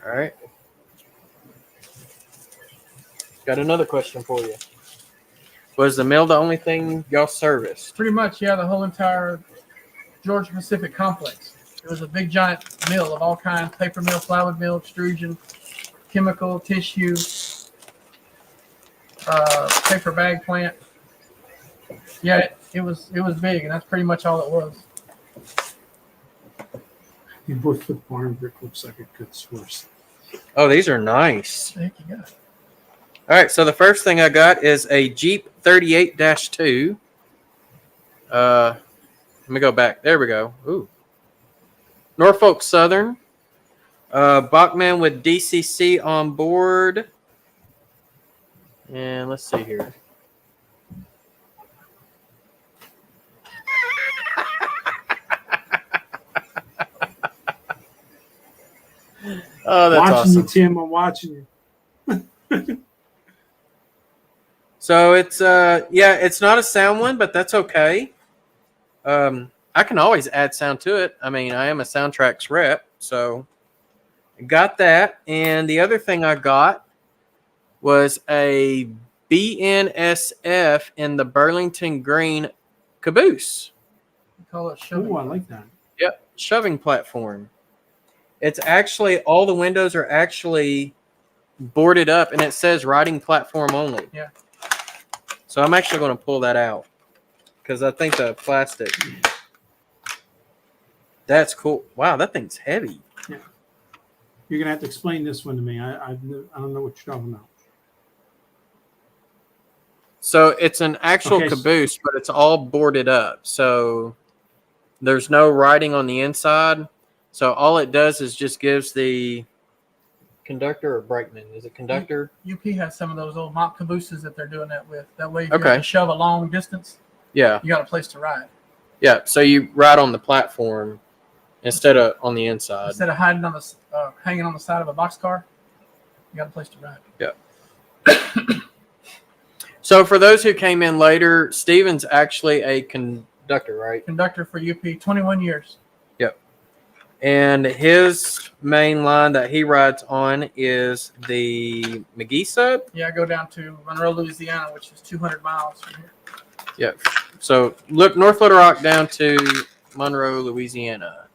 All right. Got another question for you. Was the mill the only thing y'all serviced? Pretty much, yeah, the whole entire Georgia Pacific complex. It was a big giant mill of all kinds, paper mill, plywood mill, extrusion, chemical, tissue, paper bag plant. Yeah, it was big, and that's pretty much all it was. Your foot barn brick looks like a good source. Oh, these are nice. What the heck you got? All right, so the first thing I got is a Jeep 38-2. Let me go back. There we go. Ooh. Norfolk Southern. Bachmann with DCC on board. And let's see here. Oh, that's watching awesome. you, Tim. I'm watching you. So it's yeah, it's not a sound one, but that's okay. I can always add sound to it. I mean, I am a Soundtracks rep, so got that. And the other thing I got was a BNSF in the Burlington Green caboose. We call it shoving. Oh, I like that. Yep, shoving platform. It's actually, all the windows are actually boarded up, and it says riding platform only. Yeah. So I'm actually going to pull that out because I think the plastic. That's cool. Wow, that thing's heavy. Yeah. You're gonna have to explain this one to me. I don't know what you're talking about. So it's an actual Okay. caboose, but it's all boarded up. So there's no writing on the inside. So all it does is just gives the conductor or brakeman. Is it conductor? UP has some of those old mock cabooses that they're doing that with. That way, if Okay. you have to shove a long distance, Yeah. you got a place to ride. Yeah. So you ride on the platform instead of on the inside. Instead of hiding on the hanging on the side of a boxcar, you got a place to ride. So for those who came in later, Steven's actually a conductor, right? Conductor for UP, 21 years. And his main line that he rides on is the McGee sub. Yeah, I go down to Monroe, Louisiana, which is 200 miles from here. Yep. So look, North Little Rock down to Monroe, Louisiana.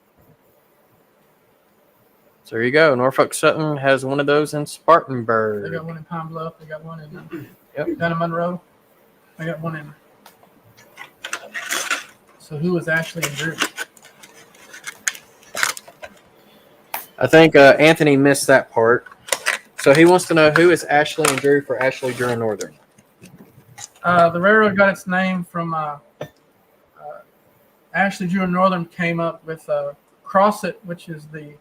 So there you go. Norfolk Southern has one of those in They Spartanburg. got one in Pine Bluff. They got one in Yep. down in Monroe. They got one in. So who was Ashley and Drew? I think Anthony missed that part. So he wants to know who is Ashley and Drew for Ashley, Drew, and Northern. The railroad got its name from Ashley, Drew, and Northern came up with Crossit, which is the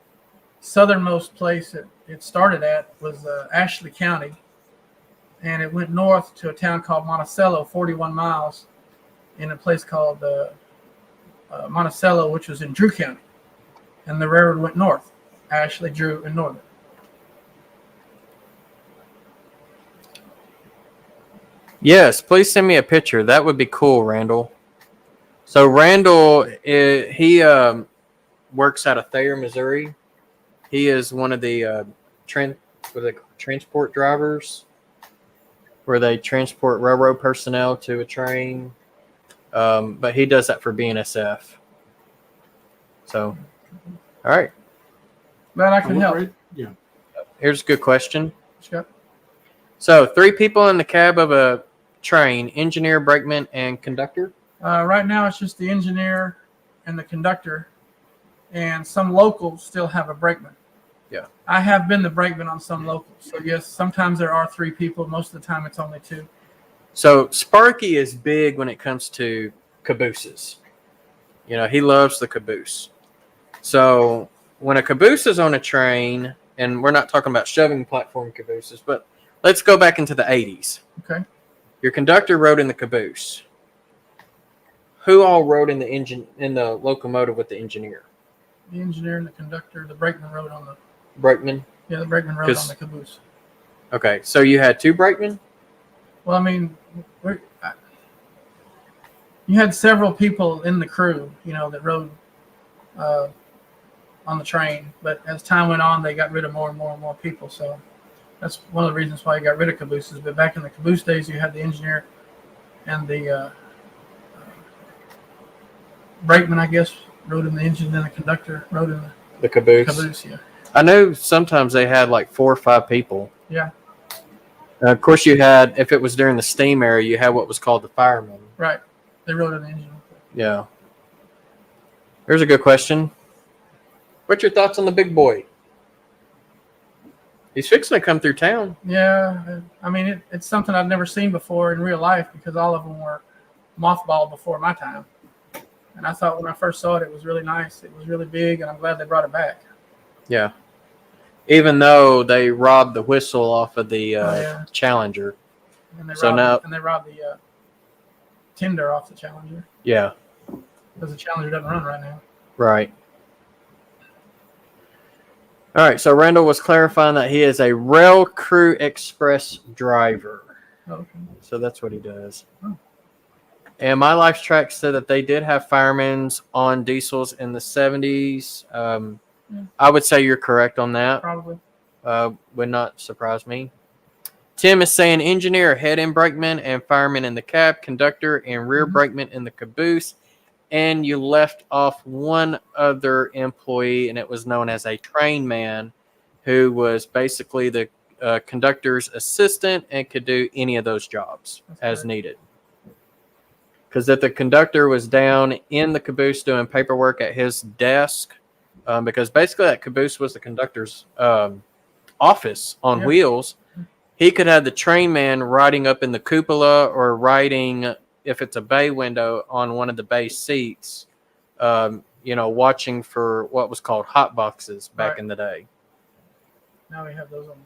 southernmost place it started at, was Ashley County. And it went north to a town called Monticello, 41 miles, in a place called Monticello, which was in Drew County. And the railroad went north, Ashley, Drew, and Northern. Yes, please send me a picture. That would be cool, Randall. So Randall, he works out of Thayer, Missouri. He is one of the transport drivers, where they transport railroad personnel to a train. But he does that for BNSF. So, all right. Glad I can help. Right? Yeah. Here's a good question. Scott? So, 3 people in the cab of a train: engineer, brakeman, and conductor. Right now, it's just the engineer and the conductor, and some locals still have a brakeman. Yeah. I have been the brakeman on some locals. So, yes, sometimes there are 3 people. Most of the time, it's only 2. So, Sparky is big when it comes to cabooses. You know, he loves the caboose. So, when a caboose is on a train, and we're not talking about shoving platform cabooses, but let's go back into the 80s. Okay. Your conductor rode in the caboose. Who all rode in the locomotive with the engineer? The engineer and the conductor, the brakeman rode on the. Brakeman? Yeah, the brakeman rode on the caboose. Okay, so you had 2 brakemen? Well, I mean, you had several people in the crew, that rode on the train. But as time went on, they got rid of more and more and more people. So that's one of the reasons why you got rid of cabooses. But back in the caboose days, you had the engineer and the brakeman, I guess, rode in the engine, and the conductor rode in The caboose? caboose, yeah. I know sometimes they had like 4 or 5 people. Yeah. Of course, you had, if it was during the steam era, you had what was called the fireman. Right. They rode in the engine. Yeah. Here's a good question. What's your thoughts on the big boy? He's fixing to come through town. Yeah. I mean, it's something I've never seen before in real life because all of them were mothballed before my time. And I thought when I first saw it, it was really nice. It was really big, and I'm glad they brought it back. Yeah. Even though they robbed the whistle off of the Challenger. And they So robbed the tender off the Challenger. Yeah. Because the Challenger doesn't run right now. Right. All right, so Randall was clarifying that he is a Rail Crew Express driver. Okay. So that's what he does. Oh. And My Life's Track said that they did have firemen on diesels in the 70s. I would say you're correct on that. Probably. Would not surprise me. Tim is saying engineer, head end brakeman, and fireman in the cab, conductor, and rear brakeman in the caboose. And you left off one other employee, and it was known as a train man, who was basically the conductor's assistant and could do any of those jobs as needed. Because if the conductor was down in the caboose doing paperwork at his desk, because basically that caboose was the conductor's office on wheels, he could have the train man riding up in the cupola or riding, if it's a bay window, on one of the bay seats, watching for what was called hot boxes back in the day. Now we have those on.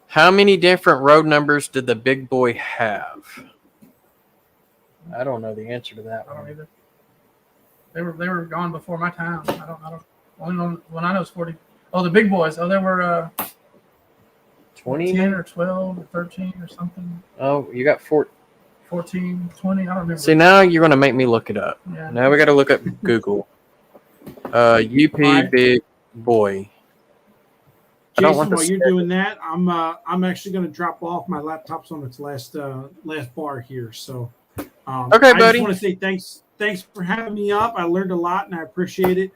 How many different road numbers did the big boy have? I don't know the answer to that I don't one. either. They were gone before my time. I don't. Only when I know it's 40. Oh, the big boys. Oh, there were 20 10 or 12 or 13 or something. Oh, you got 14. 14, 20. I don't remember. See, now you're going to make me look it up. Yeah. Now we got to look up Google. UP big boy. Jason, while you're doing that, I'm actually going to drop off. My laptop's on its last bar here, so okay, I buddy. just want to say thanks for having me up. I learned a lot, and I appreciate it.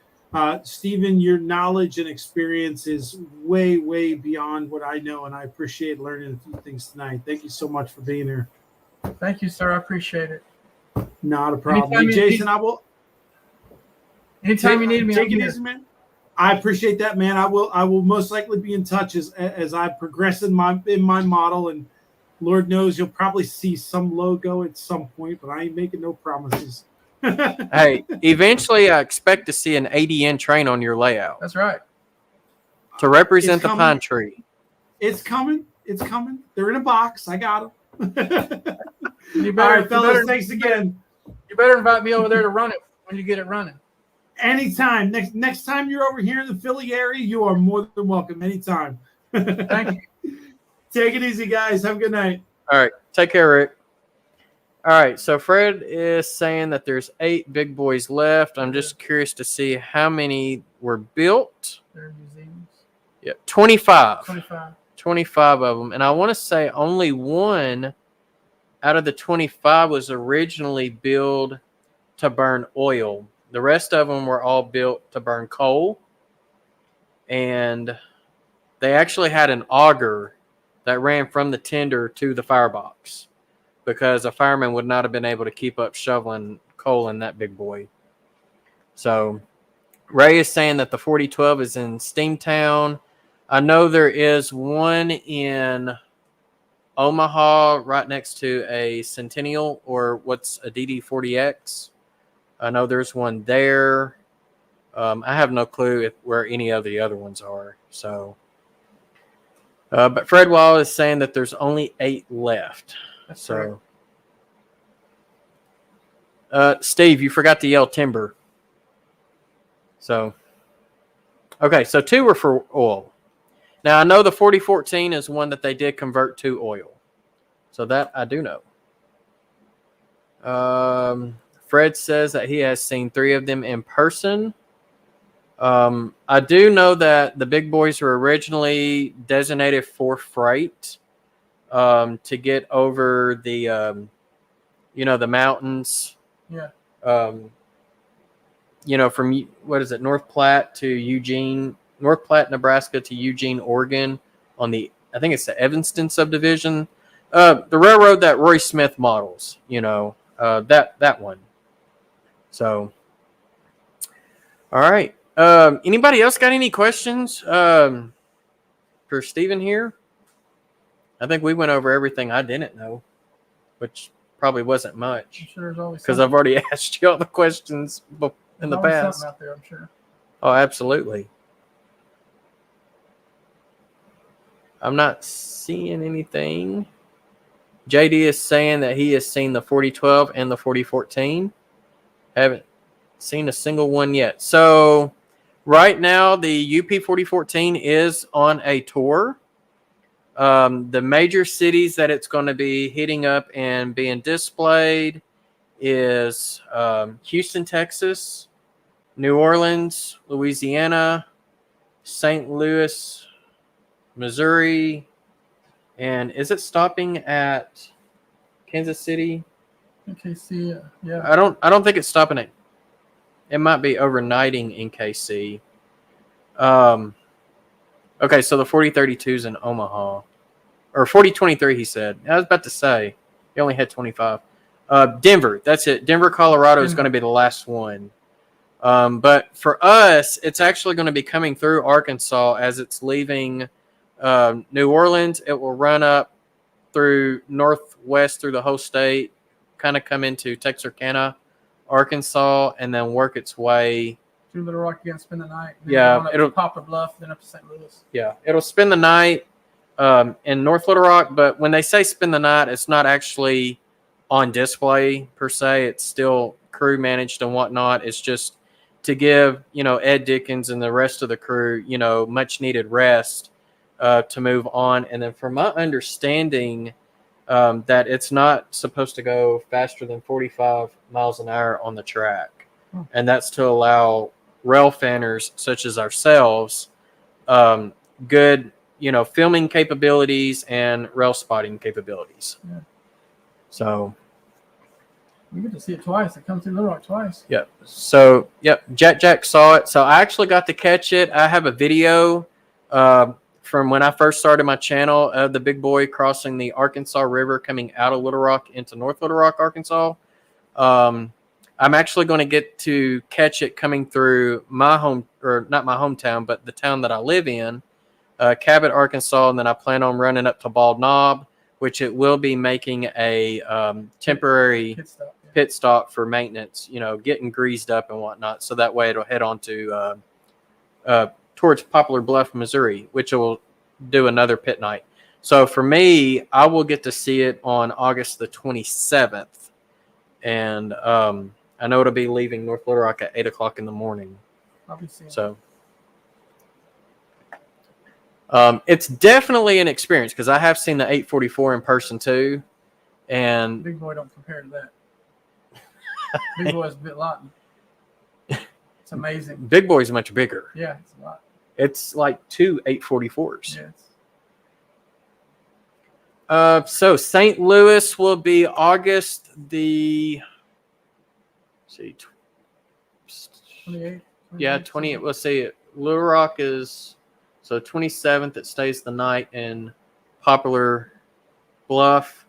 Stephen, your knowledge and experience is way, way beyond what I know, and I appreciate learning a few things tonight. Thank you so much for being here. Thank you, sir. I appreciate it. Not a problem. Jason, Anytime you need me, take it easy, man. I appreciate that, man. I will most likely be in touch as I progress in my model, and Lord knows you'll probably see some logo at some point, but I ain't making no promises. Hey, eventually I expect to see an ad&n train on your layout. That's right. To represent the pine tree. It's coming. It's coming. They're in a box. I got them. All right, fellas, thanks again. You better invite me over there to run it when you get it running. Anytime. Next time you're over here in the Philly area, you are more than welcome. Anytime. Thank you. Take it easy, guys. Have a good night. All right. Take care, Rick. All right. So Fred is saying that there's 8 big boys left. I'm just curious to see how many were built. They're museums. Yeah, 25. 25. 25 of them. And I want to say only one out of the 25 was originally built to burn oil. The rest of them were all built to burn coal. And they actually had an auger that ran from the tender to the firebox because a fireman would not have been able to keep up shoveling coal in that big boy. So Ray is saying that the 4012 is in Steamtown. I know there is one in Omaha right next to a Centennial or what's a DD40X. I know there's one there. I have no clue where any of the other ones are. So, but Fred Wall is saying that there's only 8 left. That's So, Steve, you forgot to yell timber. So, okay, so 2 were for oil. Now, I know the 4014 is one that they did convert to oil. So that I do know. Fred says that he has seen 3 of them in person. I do know that the big boys were originally designated for freight to get over the, the mountains. Yeah. From, what is it, North Platte to Eugene, North Platte, Nebraska to Eugene, Oregon on the, I think it's the Evanston subdivision. The railroad that Roy Smith models, that one. So, all right. Anybody else got any questions for Steven here? I think we went over everything I didn't know, which probably wasn't I'm much sure there's always because something. I've already asked you all the questions in the There's always past. something out there, I'm sure. Oh, absolutely. I'm not seeing anything. JD is saying that he has seen the 4012 and the 4014. Haven't seen a single one yet. So right now, the UP 4014 is on a tour. The major cities that it's going to be hitting up and being displayed is Houston, Texas, New Orleans, Louisiana, St. Louis, Missouri, and is it stopping at Kansas City? KC, yeah. I don't think it's stopping at. It might be overnighting in KC. Okay, so the 4032 is in Omaha. Or 4023, he said. I was about to say. He only had 25. Denver, that's it. Denver, Colorado is going to be the last one. But for us, it's actually going to be coming through Arkansas as it's leaving New Orleans. It will run up through northwest through the whole state, kind of come into Texarkana, Arkansas, and then work its way Through Little Rock again, spend the night. Yeah, it'll Poplar Bluff, then up to St. Louis. Yeah, it'll spend the night in North Little Rock, but when they say spend the night, it's not actually on display per se. It's still crew managed and whatnot. It's just to give, Ed Dickens and the rest of the crew, much needed rest to move on. And then from my understanding, that it's not supposed to go faster than 45 miles an hour on the track. And that's to allow rail fanners such as ourselves good, filming capabilities and rail spotting capabilities. Yeah. So We get to see it twice. It comes through Little Rock twice. Yep. So, Jack saw it. So I actually got to catch it. I have a video from when I first started my channel of the big boy crossing the Arkansas River coming out of Little Rock into North Little Rock, Arkansas. I'm actually going to get to catch it coming through my home, or not my hometown, but the town that I live in, Cabot, Arkansas. And then I plan on running up to Bald Knob, which it will be making a temporary pit stop for maintenance, getting greased up and whatnot. So that way it'll head on to towards Poplar Bluff, Missouri, which will do another pit night. So for me, I will get to see it on August the 27th. And I know it'll be leaving North Little Rock at 8 o'clock in the morning. I'll be seeing. So, It's definitely an experience because I have seen the 844 in person too, and Big boy don't compare to that. Big boy's a bit lot. It's amazing. Big Boy's much bigger. Yeah, it's a lot. It's like 2 844s. Yes. So St. Louis will be August the. Let's see. 28. Yeah, 20. Let's see. Little Rock is so 27th. It stays the night in Poplar Bluff.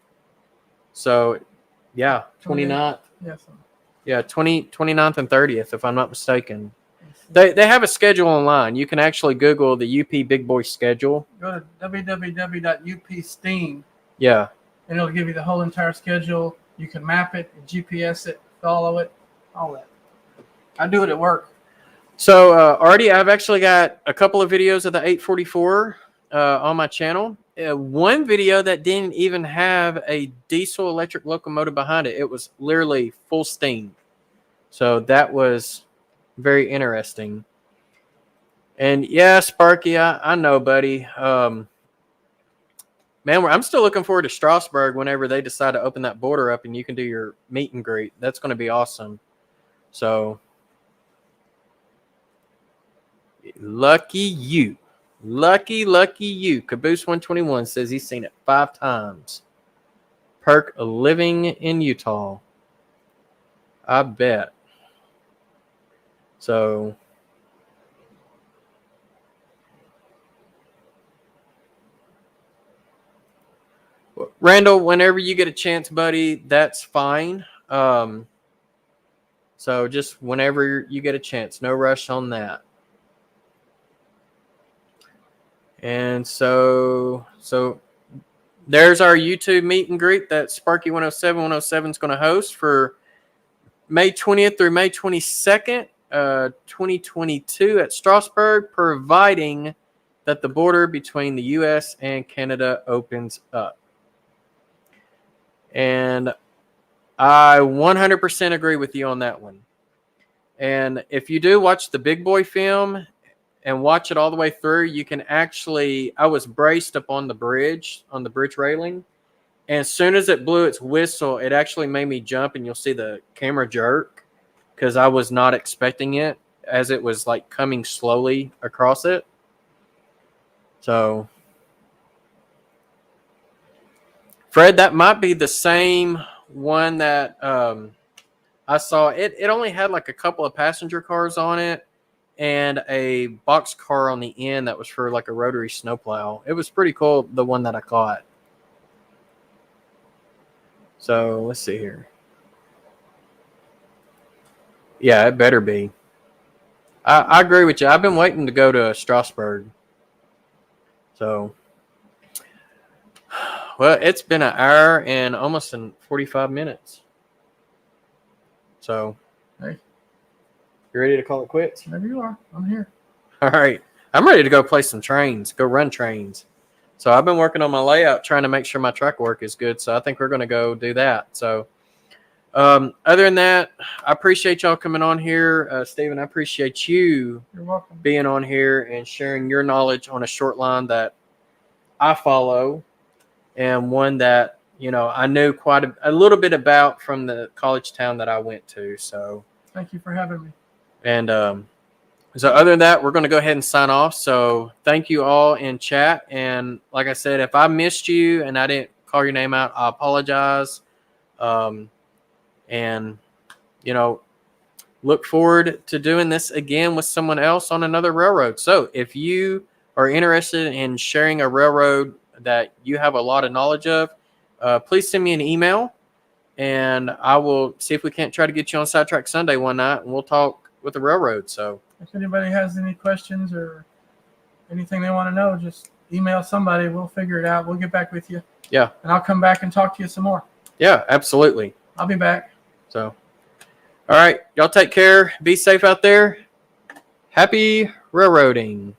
So, yeah, 29th. Yes. Yeah, 29th and 30th, if I'm not mistaken. They have a schedule online. You can actually Google the UP Big Boy schedule. Go to www.upsteam. Yeah. And it'll give you the whole entire schedule. You can map it, GPS it, follow it, all that. I do it at work. So, Artie, I've actually got a couple of videos of the 844 on my channel. One video that didn't even have a diesel electric locomotive behind it. It was literally full steam. So that was very interesting. And yeah, Sparky, I know, buddy. Man, I'm still looking forward to Strasbourg whenever they decide to open that border up and you can do your meet and greet. That's going to be awesome. So lucky you. Lucky you. Caboose 121 says he's seen it 5 times. Perk living in Utah. I bet. So Randall, whenever you get a chance, buddy, that's fine. So just whenever you get a chance, no rush on that. And so there's our YouTube meet and greet that Sparky 107 is going to host for May 20th through May 22nd, 2022 at Strasbourg, providing that the border between the U.S. and Canada opens up. And I 100% agree with you on that one. And if you do watch the Big Boy film and watch it all the way through, you can actually, I was braced up on the bridge railing. And as soon as it blew its whistle, it actually made me jump, and you'll see the camera jerk because I was not expecting it as it was like coming slowly across it. So, Fred, that might be the same one that I saw. It only had like a couple of passenger cars on it and a box car on the end that was for like a rotary snowplow. It was pretty cool, the one that I caught. So let's see here. Yeah, it better be. I agree with you. I've been waiting to go to Strasbourg. So, well, it's been an hour and almost 45 minutes. So, hey, you ready to call it quits? There you are. I'm here. All right. I'm ready to go play some trains, go run trains. So I've been working on my layout, trying to make sure my track work is good. So I think we're going to go do that. So other than that, I appreciate y'all coming on here. Steven, I appreciate you You're welcome. being on here and sharing your knowledge on a short line that I follow and one that, you know, I knew quite a little bit about from the college town that I went to. So thank you for having me. And so other than that, we're going to go ahead and sign off. So thank you all in chat. And like I said, if I missed you and I didn't call your name out, I apologize. And, you know, look forward to doing this again with someone else on another railroad. So if you are interested in sharing a railroad that you have a lot of knowledge of, please send me an email and I will see if we can't try to get you on Sidetrack Sunday one night and we'll talk with the railroad. So if anybody has any questions or anything they want to know, just email somebody. We'll figure it out. We'll get back with you. Yeah. And I'll come back and talk to you some more. Yeah, absolutely. I'll be back. So, all right. Y'all take care. Be safe out there. Happy railroading.